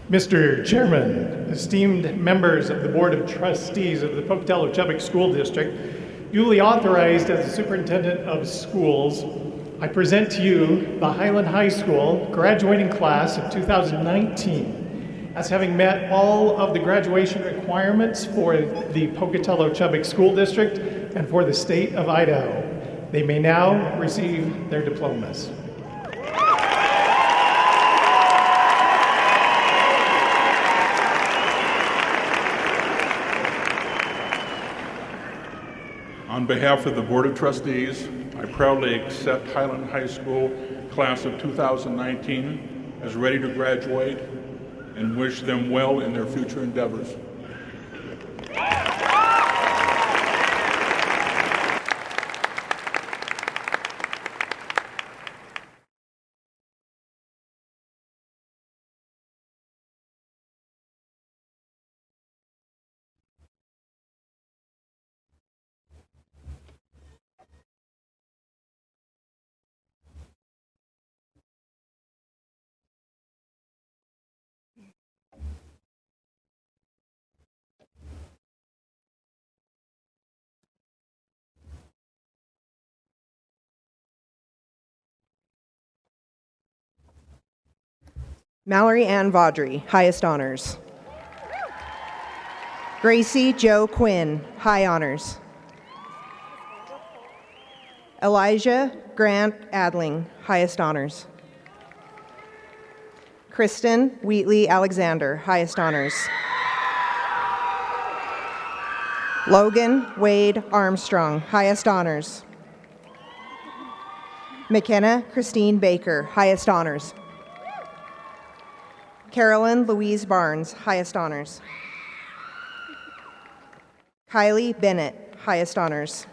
Mr. Chairman, esteemed members of the Board of Trustees of the Pocatello-Chubbuck School District, duly authorized as the Superintendent of Schools, I present to you the Highland High School graduating class of 2019 as having met all of the graduation requirements for the Pocatello-Chubbuck School District and for the state of Idaho. They may now receive their diplomas. On behalf of the Board of Trustees, I proudly accept Highland High School class of 2019 as ready to graduate and wish them well in their future endeavors. Mallory Ann Vaudry, highest honors. Gracie Jo Quinn, high honors. Elijah Grant Adling, highest honors. Kristen Wheatley Alexander, highest honors. Logan Wade Armstrong, highest honors. McKenna Christine Baker, highest honors. Carolyn Louise Barnes, highest honors. Kylie Bennett, highest honors.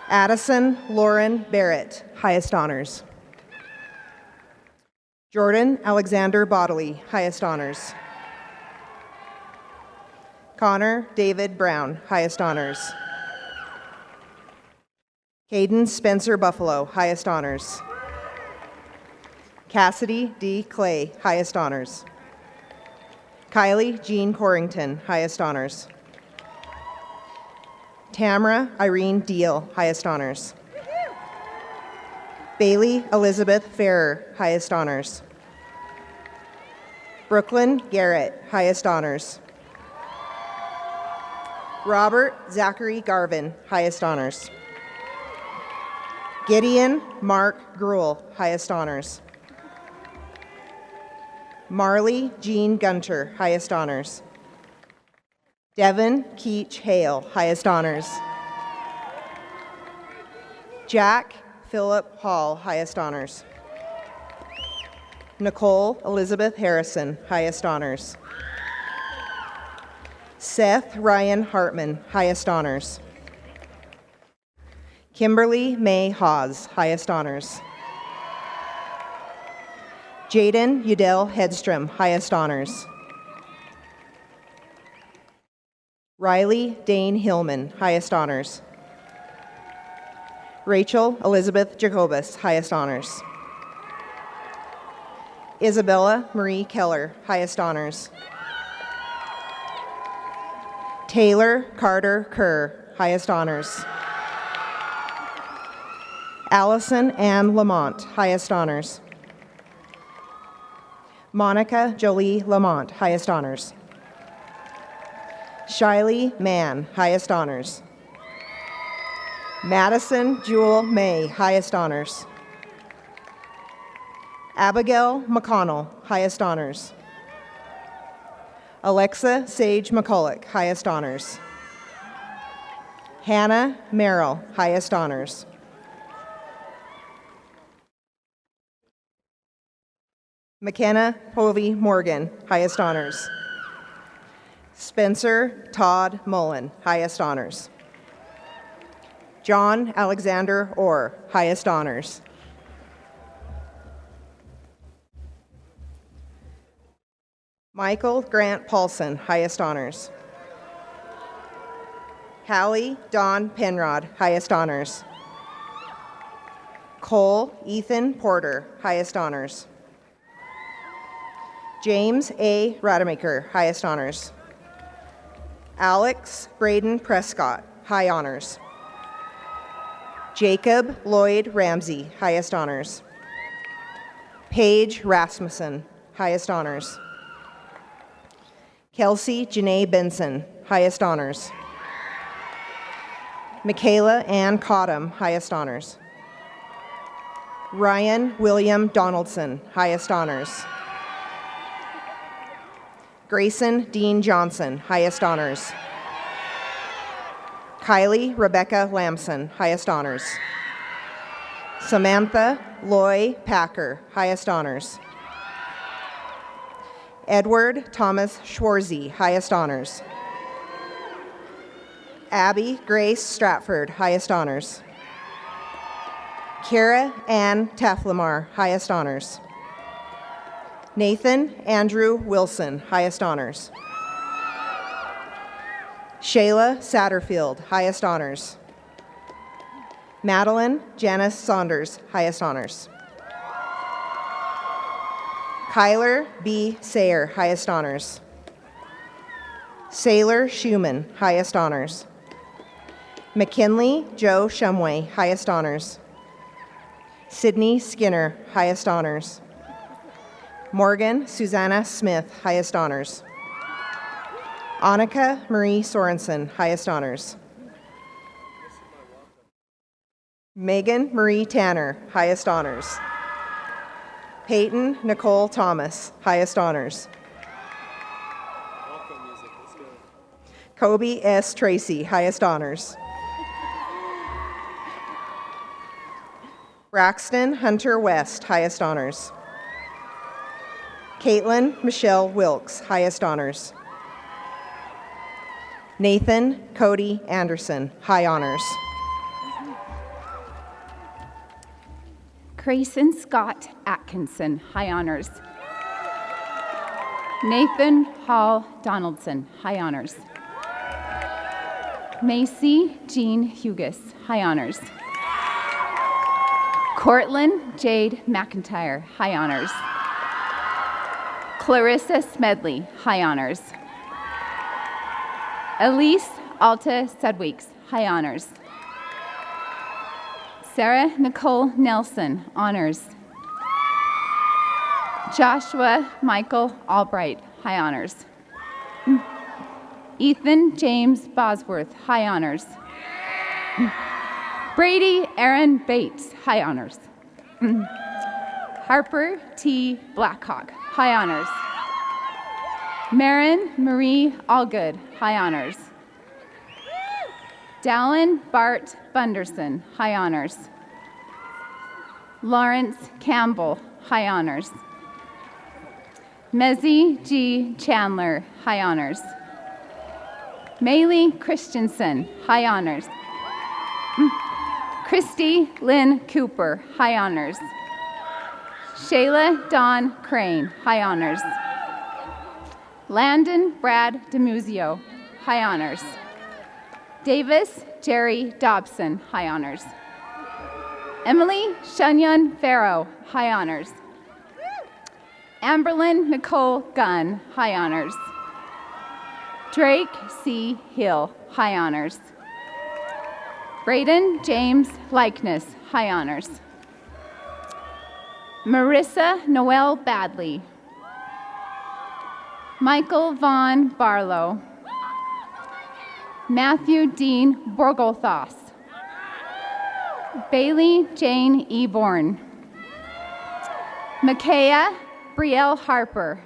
Addison Lauren Barrett, highest honors. Jordan Alexander Bodley, highest honors. Connor David Brown, highest honors. Caden Spencer Buffalo, highest honors. Cassidy D. Clay, highest honors. Kylie Jean Corrington, highest honors. Tamara Irene Deal, highest honors. Bailey Elizabeth Farrer, highest honors. Brooklyn Garrett, highest honors. Robert Zachary Garvin, highest honors. Gideon Mark Gruel, highest honors. Marley Jean Gunter, highest honors. Devin Keach Hale, highest honors. Jack Philip Hall, highest honors. Nicole Elizabeth Harrison, highest honors. Seth Ryan Hartman, highest honors. Kimberly May Hawes, highest honors. Jaden Udell Hedstrom, highest honors. Riley Dane Hillman, highest honors. Rachel Elizabeth Jacobus, highest honors. Isabella Marie Keller, highest honors. Taylor Carter Kerr, highest honors. Allison Ann Lamont, highest honors. Monica Jolie Lamont, highest honors. Shiley Mann, highest honors. Madison Jewel May, highest honors. Abigail McConnell, highest honors. Alexa Sage McCulloch, highest honors. Hannah Merrill, highest honors. McKenna Povey Morgan, highest honors. Spencer Todd Mullen, highest honors. John Alexander Orr, highest honors. Michael Grant Paulson, highest honors. Hallie Dawn Penrod, highest honors. Cole Ethan Porter, highest honors. James A. Rademacher, highest honors. Alex Braden Prescott, high honors. Jacob Lloyd Ramsey, highest honors. Paige Rasmussen, highest honors. Kelsey Janae Benson, highest honors. Michaela Ann Cottam, highest honors. Ryan William Donaldson, highest honors. Grayson Dean Johnson, highest honors. Kylie Rebecca Lamson, highest honors. Samantha Loy Packer, highest honors. Edward Thomas Schwarzy, highest honors. Abby Grace Stratford, highest honors. Kara Ann Taflamar, highest honors. Nathan Andrew Wilson, highest honors. Shayla Satterfield, highest honors. Madeline Janice Saunders, highest honors. Kyler B. Sayer, highest honors. Sailor Schumann, highest honors. McKinley Joe Shumway, highest honors. Sydney Skinner, highest honors. Morgan Susanna Smith, highest honors. Annika Marie Sorensen, highest honors. Megan Marie Tanner, highest honors. Peyton Nicole Thomas, highest honors. Kobe S. Tracy, highest honors. Braxton Hunter West, highest honors. Caitlin Michelle Wilkes, highest honors. Nathan Cody Anderson, high honors. Grayson Scott Atkinson, high honors. Nathan Hall Donaldson, high honors. Macy Jean Hughes, high honors. Cortland Jade McIntyre, high honors. Clarissa Smedley, high honors. Elise Alta Sedweeks, high honors. Sarah Nicole Nelson, honors. Joshua Michael Albright, high honors. Ethan James Bosworth, high honors. Brady Aaron Bates, high honors. Harper T. Blackhawk, high honors. Marin Marie Allgood, high honors. Dallin Bart Bunderson, high honors. Lawrence Campbell, high honors. Mezzie G. Chandler, high honors. Maylee Christensen, high honors. Christy Lynn Cooper, high honors. Shayla Dawn Crane, high honors. Landon Brad DeMuzio, high honors. Davis Jerry Dobson, high honors. Emily Shunyan Farrow, high honors. Amberlyn Nicole Gunn, high honors. Drake C. Hill, high honors. Braden James Likeness, high honors. Marissa Noel Badley. Michael Vaughn Barlow. Matthew Dean Borgolthos. Bailey Jane Eborn. Micaiah Brielle Harper.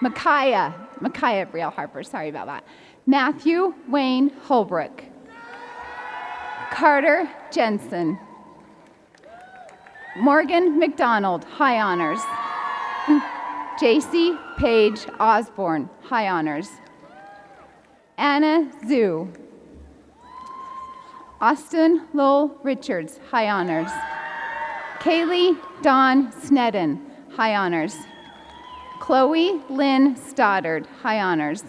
Micaiah Brielle Harper, sorry about that. Matthew Wayne Holbrook. Carter Jensen. Morgan McDonald, high honors. JC Page Osborne, high honors. Anna Zhu. Austin Lowell Richards, high honors. Kaylee Dawn Snedden, high honors. Chloe Lynn Stoddard, high honors.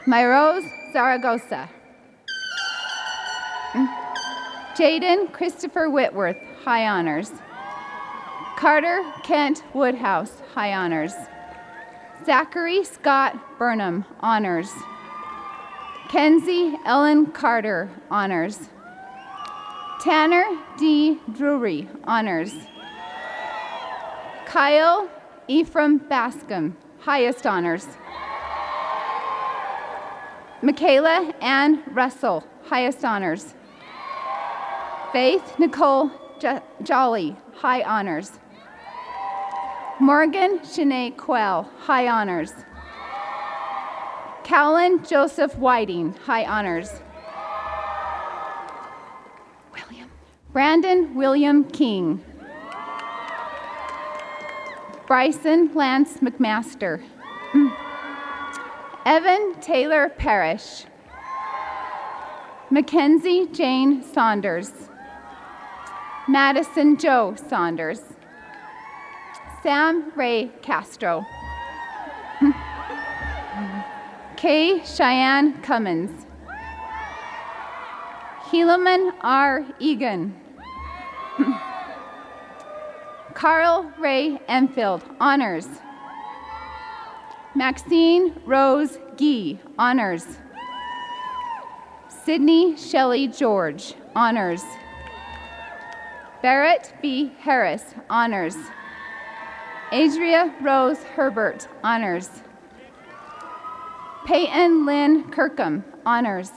Myrose Zaragoza. Jaden Christopher Whitworth, high honors. Carter Kent Woodhouse, high honors. Zachary Scott Burnham, honors. Kenzie Ellen Carter, honors. Tanner D. Drury, honors. Kyle Ephraim Bascom, highest honors. Michaela Ann Russell, highest honors. Faith Nicole Jolly, high honors. Morgan Shanae Quell, high honors. Callan Joseph Whiting, high honors. Brandon William King. Bryson Lance McMaster. Evan Taylor Parrish. Mackenzie Jane Saunders. Madison Joe Saunders. Sam Ray Castro. Kay Cheyenne Cummins. Helaman R. Egan. Carl Ray Enfield, honors. Maxine Rose Gee, honors. Sydney Shelley George, honors. Barrett B. Harris, honors. Adria Rose Herbert, honors. Peyton Lynn Kirkham, honors.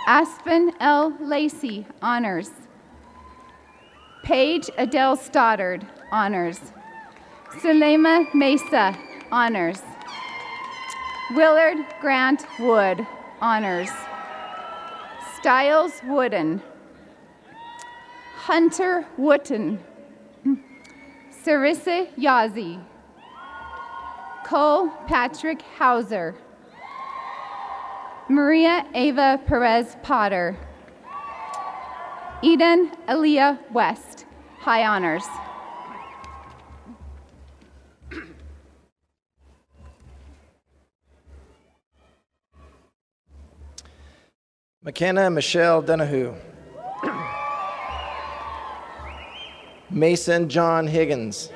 Aspen L. Lacey, honors. Paige Adele Stoddard, honors. Sulema Mesa, honors. Willard Grant Wood, honors. Stiles Wooden. Hunter Wooten. Sarissa Yazzie. Cole Patrick Hauser. Maria Ava Perez Potter. Eden Aaliyah West, high honors. McKenna Michelle Donahue. Mason John Higgins.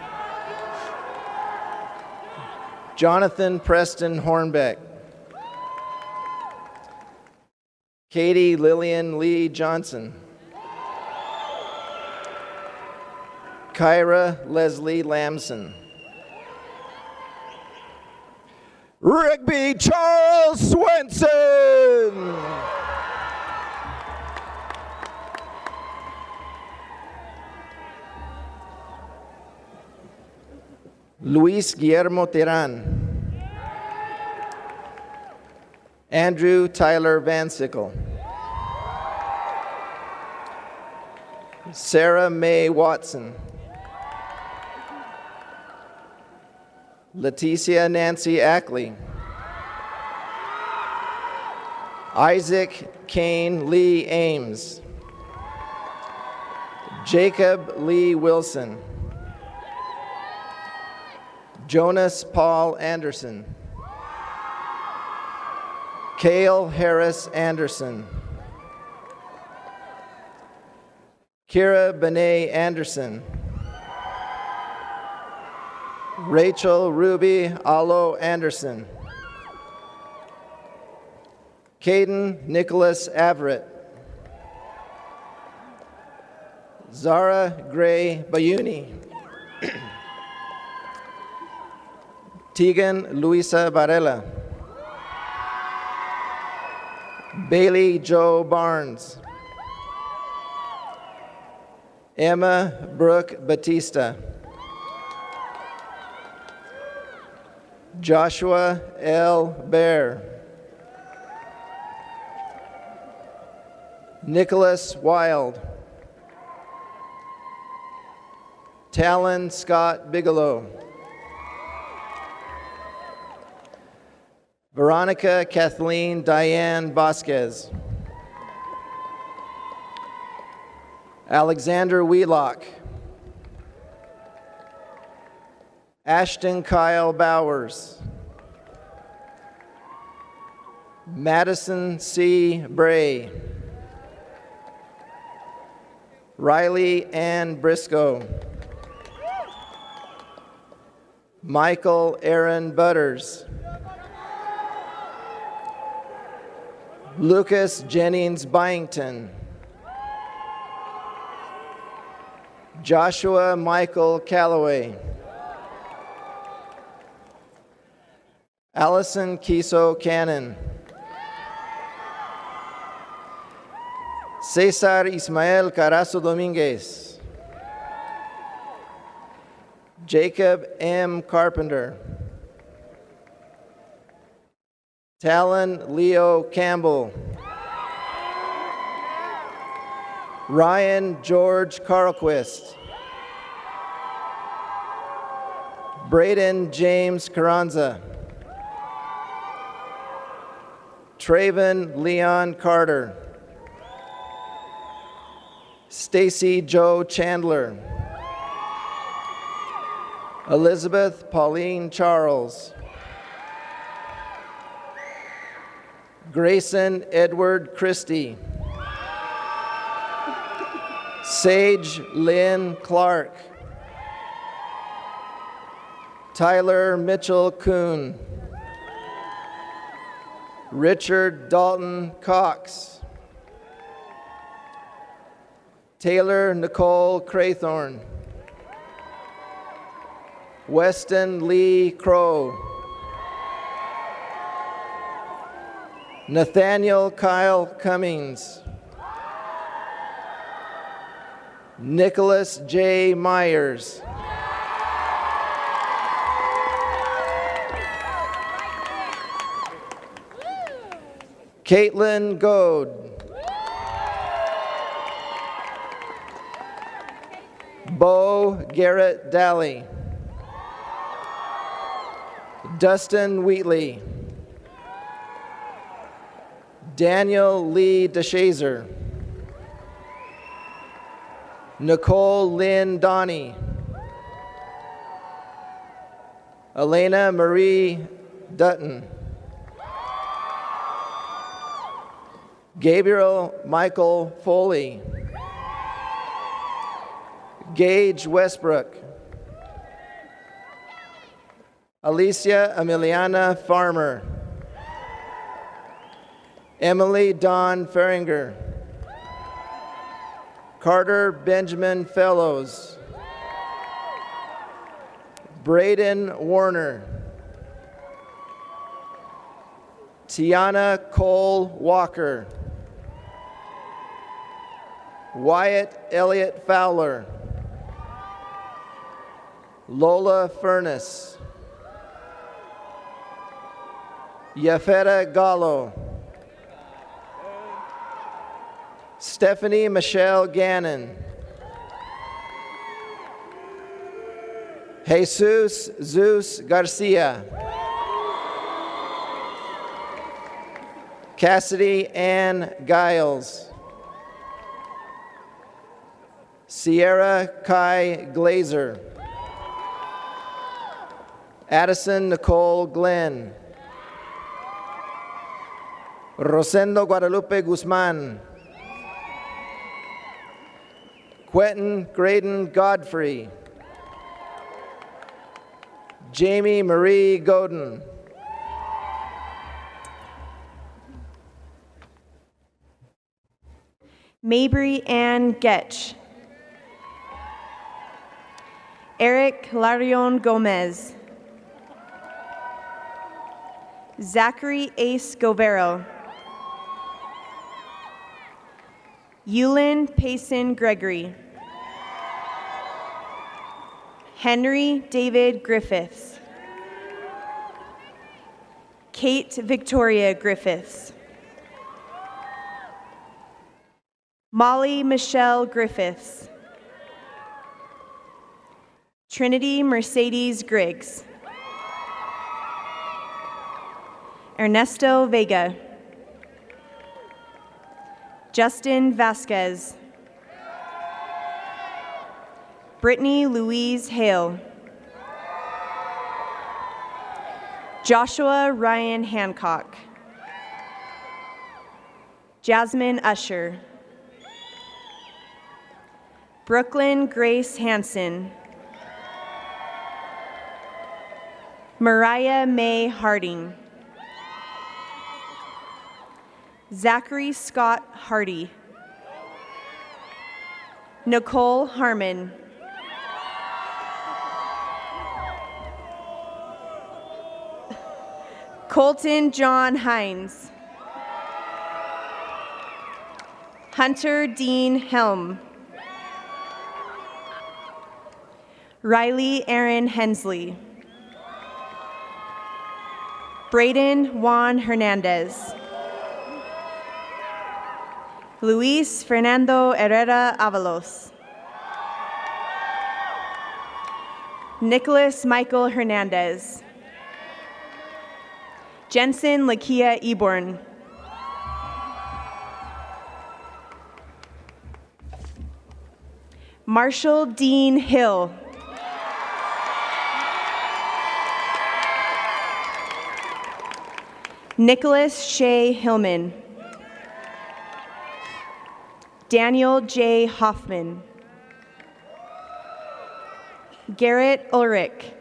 Jonathan Preston Hornbeck. Katie Lillian Lee Johnson. Kyra Leslie Lamson. Rigby Charles Swenson. Luis Guillermo Terán. Andrew Tyler Van Sickle. Sarah Mae Watson. Leticia Nancy Ackley. Isaac Kane Lee Ames. Jacob Lee Wilson. Jonas Paul Anderson. Cale Harris Anderson. Kira Benet Anderson. Rachel Ruby Allo Anderson. Caden Nicholas Averett. Zara Gray Bayuni. Tegan Luisa Varela. Bailey Joe Barnes. Emma Brooke Batista. Joshua L. Bear. Nicholas Wild. Talon Scott Bigelow. Veronica Kathleen Diane Vasquez. Alexander Wheelock. Ashton Kyle Bowers. Madison C. Bray. Riley Ann Briscoe. Michael Aaron Butters. Lucas Jennings Byington. Joshua Michael Calloway. Allison Kiso Cannon. Cesar Ismael Carazo Dominguez. Jacob M. Carpenter. Talon Leo Campbell. Ryan George Carlquist. Braden James Carranza. Traven Leon Carter. Stacy Joe Chandler. Elizabeth Pauline Charles. Grayson Edward Christie. Sage Lynn Clark. Tyler Mitchell Kuhn. Richard Dalton Cox. Taylor Nicole Craythorne. Weston Lee Crow. Nathaniel Kyle Cummings. Nicholas J. Myers. Caitlin Goad. Bo Garrett Daly. Dustin Wheatley. Daniel Lee DeShazer. Nicole Lynn Donnie. Elena Marie Dutton. Gabriel Michael Foley. Gage Westbrook. Alicia Emiliana Farmer. Emily Dawn Feringer. Carter Benjamin Fellows. Braden Warner. Tiana Cole Walker. Wyatt Elliott Fowler. Lola Furness. Yafeta Gallo. Stephanie Michelle Gannon. Jesus Zeus Garcia. Cassidy Ann Giles. Sierra Kai Glazer. Addison Nicole Glenn. Rosendo Guadalupe Guzman. Quentin Graydon Godfrey. Jamie Marie Godin. Mabry Ann Getch. Eric Larion Gomez. Zachary Ace Govero. Yulin Payson Gregory. Henry David Griffiths. Kate Victoria Griffiths. Molly Michelle Griffiths. Trinity Mercedes Griggs. Ernesto Vega. Justin Vasquez. Brittany Louise Hale. Joshua Ryan Hancock. Jasmine Usher. Brooklyn Grace Hansen. Mariah May Harding. Zachary Scott Hardy. Nicole Harmon. Colton John Hines. Hunter Dean Helm. Riley Aaron Hensley. Braden Juan Hernandez. Luis Fernando Herrera Avalos. Nicholas Michael Hernandez. Jensen Lakia Eborn. Marshall Dean Hill. Nicholas Shea Hillman. Daniel J. Hoffman. Garrett Ulrich.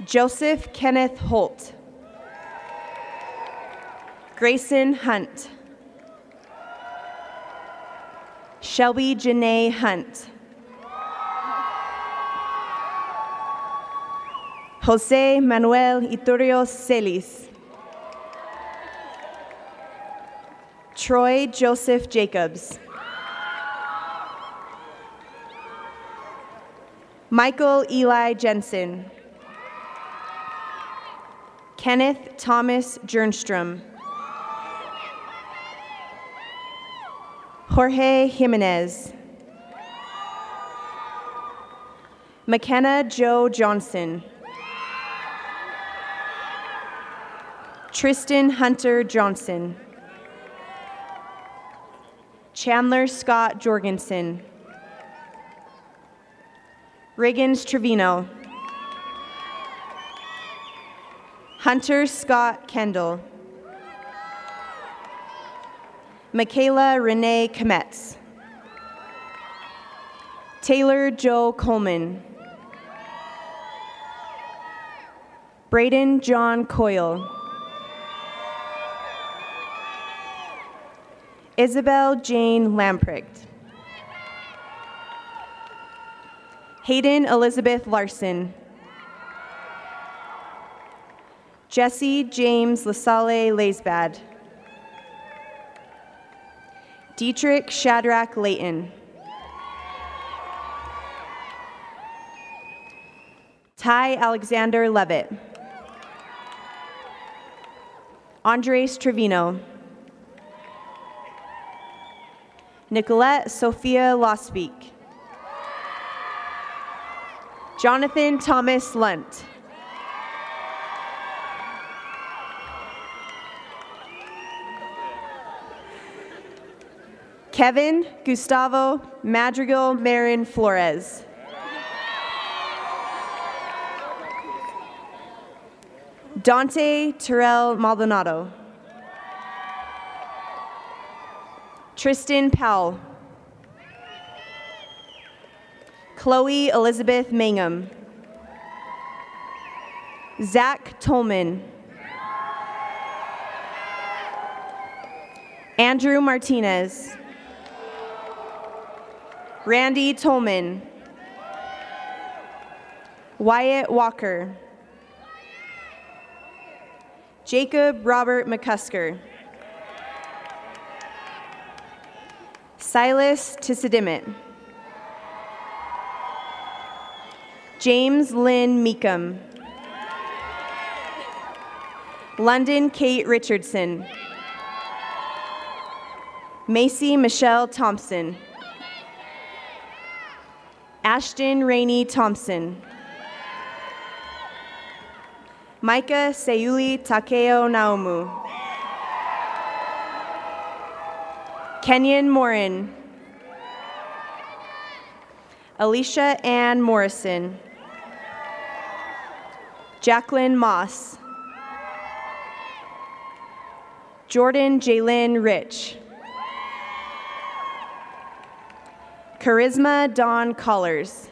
Joseph Kenneth Holt. Grayson Hunt. Shelby Janae Hunt. Jose Manuel Iturrios Celis. Troy Joseph Jacobs. Michael Eli Jensen. Kenneth Thomas Jernstrom. Jorge Jimenez. McKenna Joe Johnson. Tristan Hunter Johnson. Chandler Scott Jorgensen. Riggins Trevino. Hunter Scott Kendall. Michaela Renee Kometz. Taylor Joe Coleman. Braden John Coyle. Isabel Jane Lamprecht. Hayden Elizabeth Larson. Jesse James LaSalle Laisbad. Dietrich Shadrach Layton. Ty Alexander Levitt. Andres Trevino. Nicolette Sophia Lospeak. Jonathan Thomas Lunt. Kevin Gustavo Madrigal Marin Flores. Dante Terrell Maldonado. Tristan Powell. Chloe Elizabeth Mangum. Zach Tolman. Andrew Martinez. Randy Tolman. Wyatt Walker. Jacob Robert McCusker. Silas Tissadimit. James Lynn Meekum. London Kate Richardson. Macy Michelle Thompson. Ashton Rainey Thompson. Micah Sayuli Takeo Naomu. Kenyon Morin. Alicia Ann Morrison. Jacqueline Moss. Jordan Jalen Rich. Charisma Dawn Collars.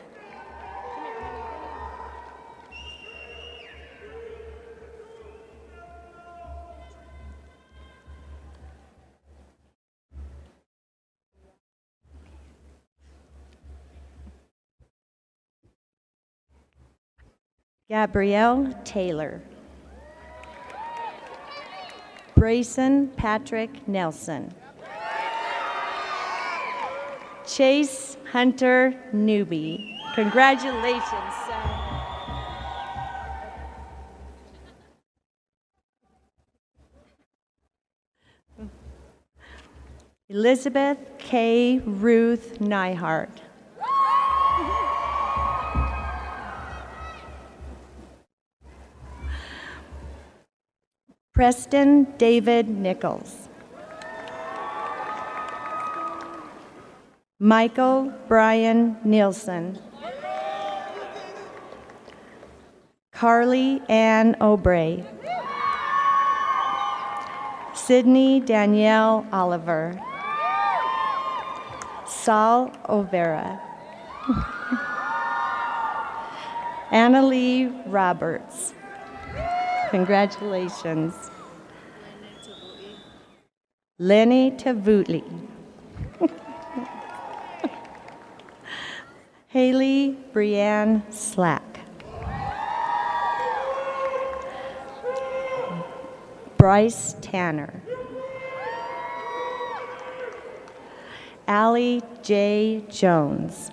Gabrielle Taylor. Brayson Patrick Nelson. Chase Hunter Newby. Congratulations, son. Elizabeth K. Ruth Nyhart. Preston David Nichols. Michael Brian Nielsen. Carly Ann O'Bray. Sydney Danielle Oliver. Saul Overa. Annalie Roberts. Congratulations. Lenny Tavutli. Haley Brianne Slack. Bryce Tanner. Allie J. Jones.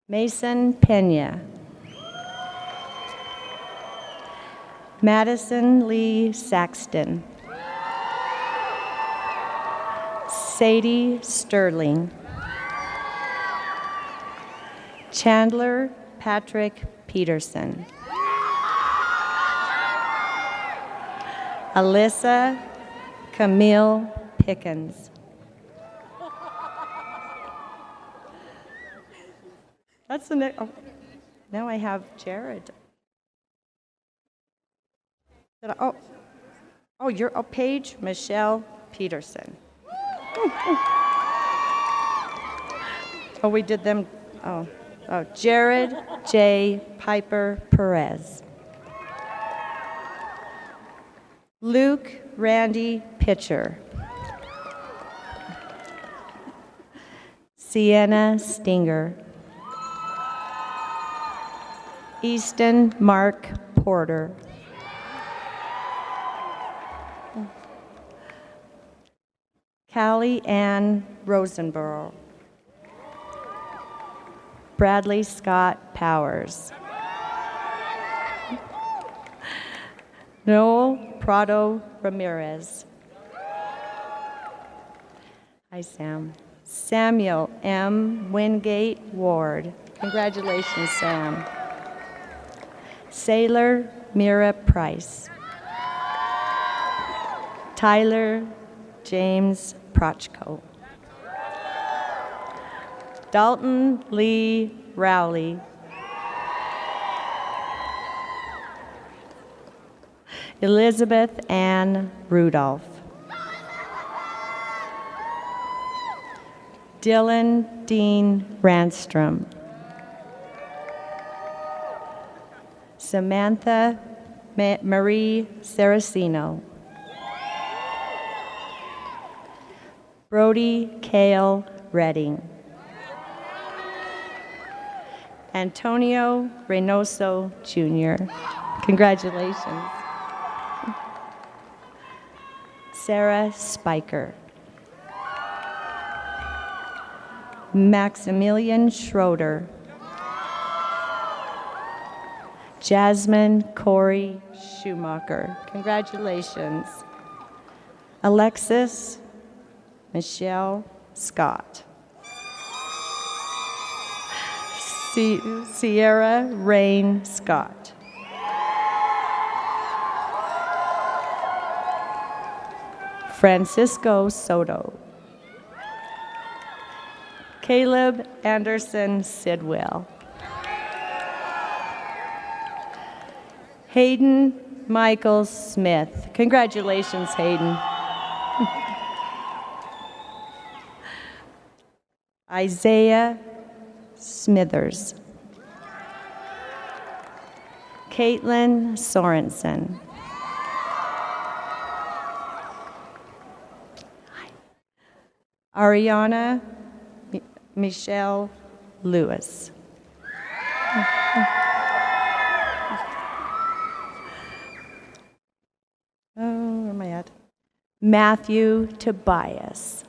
Mason Pena. Madison Lee Saxton. Sadie Sterling. Chandler Patrick Peterson. Alyssa Camille Pickens. That's the next. Oh, now I have Jared. You're Paige Michelle Peterson. We did them. Jared J. Piper Perez. Luke Randy Pitcher. Sienna Stinger. Easton Mark Porter. Callie Ann Rosenborough. Bradley Scott Powers. Noel Prado Ramirez. Hi, Sam. Samuel M. Wingate Ward. Congratulations, Sam. Sailor Mira Price. Tyler James Prochko. Dalton Lee Rowley. Elizabeth Ann Rudolph. Dylan Dean Ranstrom. Samantha Marie Saraceno. Brody Kale Redding. Antonio Reynoso Jr. Congratulations. Sarah Spiker. Maximilian Schroeder. Jasmine Corey Schumacher. Congratulations. Alexis Michelle Scott. Sierra Rain Scott. Francisco Soto. Caleb Anderson Sidwell. Hayden Michael Smith. Congratulations, Hayden. Isaiah Smithers. Caitlin Sorensen. Ariana Michelle Lewis. Oh, where am I at? Matthew Tobias.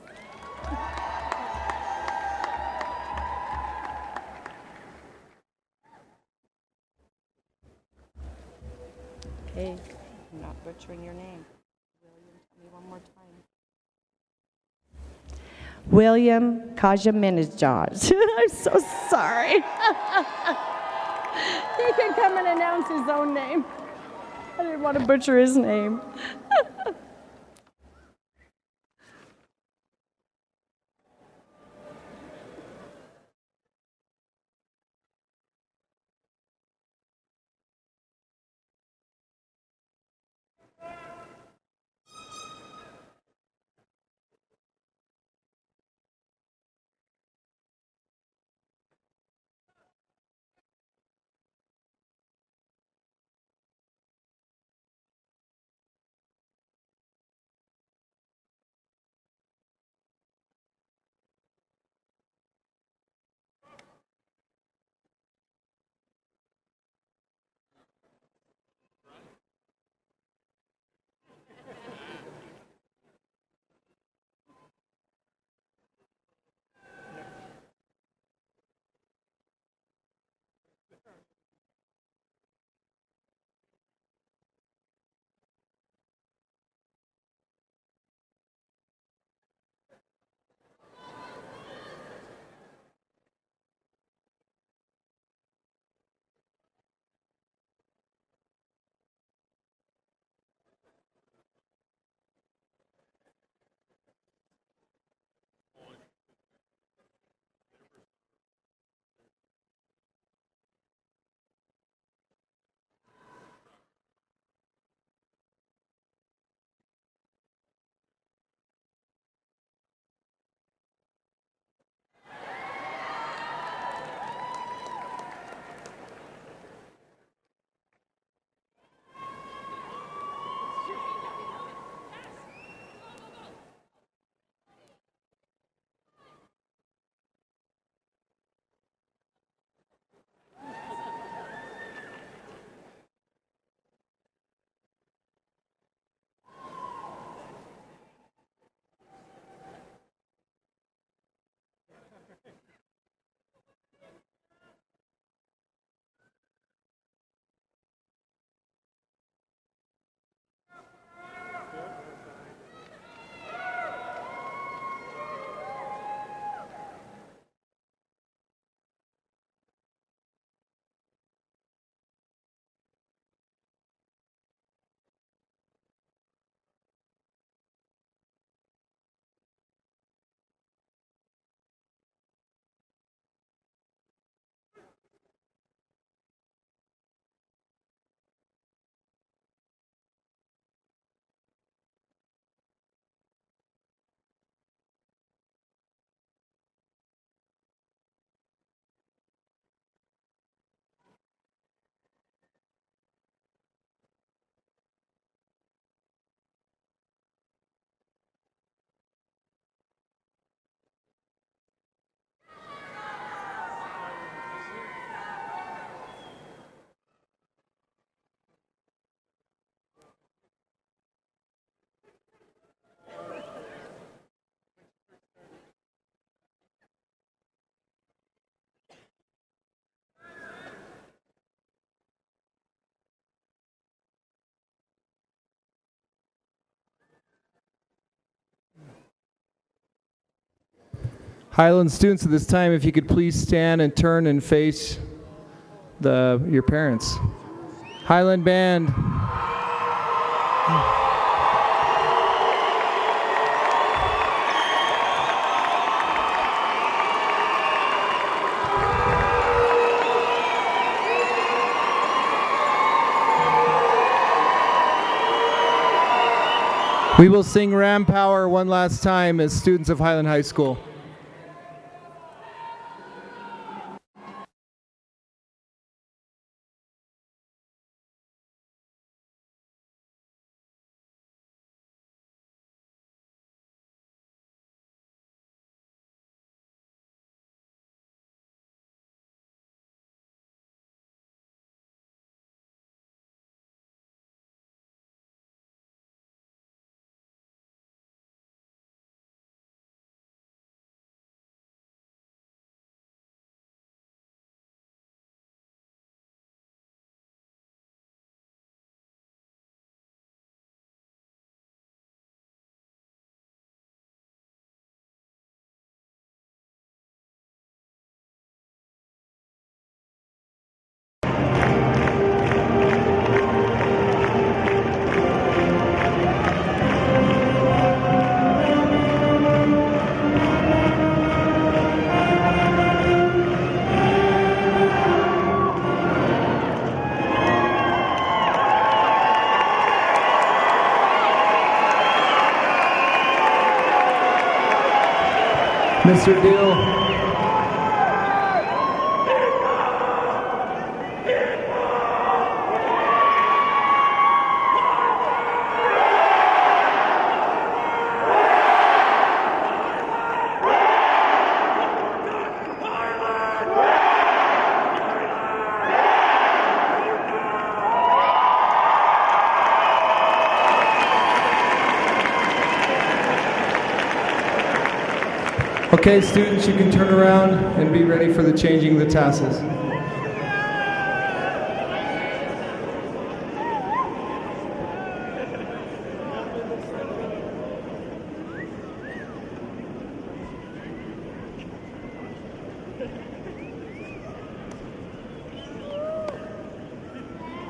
Okay, I'm not butchering your name. William, tell me one more time. William Kajaminajaj. I'm so sorry. He can come and announce his own name. I didn't want to butcher his name. Highland students at this time, if you could please stand and turn and face your parents. Highland Band. We will sing Ram Power one last time as students of Highland High School. Mr. Deal. Okay, students, you can turn around and be ready for the changing the tassels.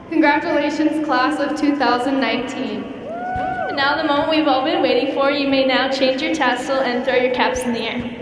Congratulations, class of 2019. And now the moment we've all been waiting for, you may now change your tassel and throw your caps in the air.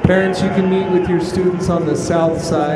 Parents, you can meet with your students on the south side.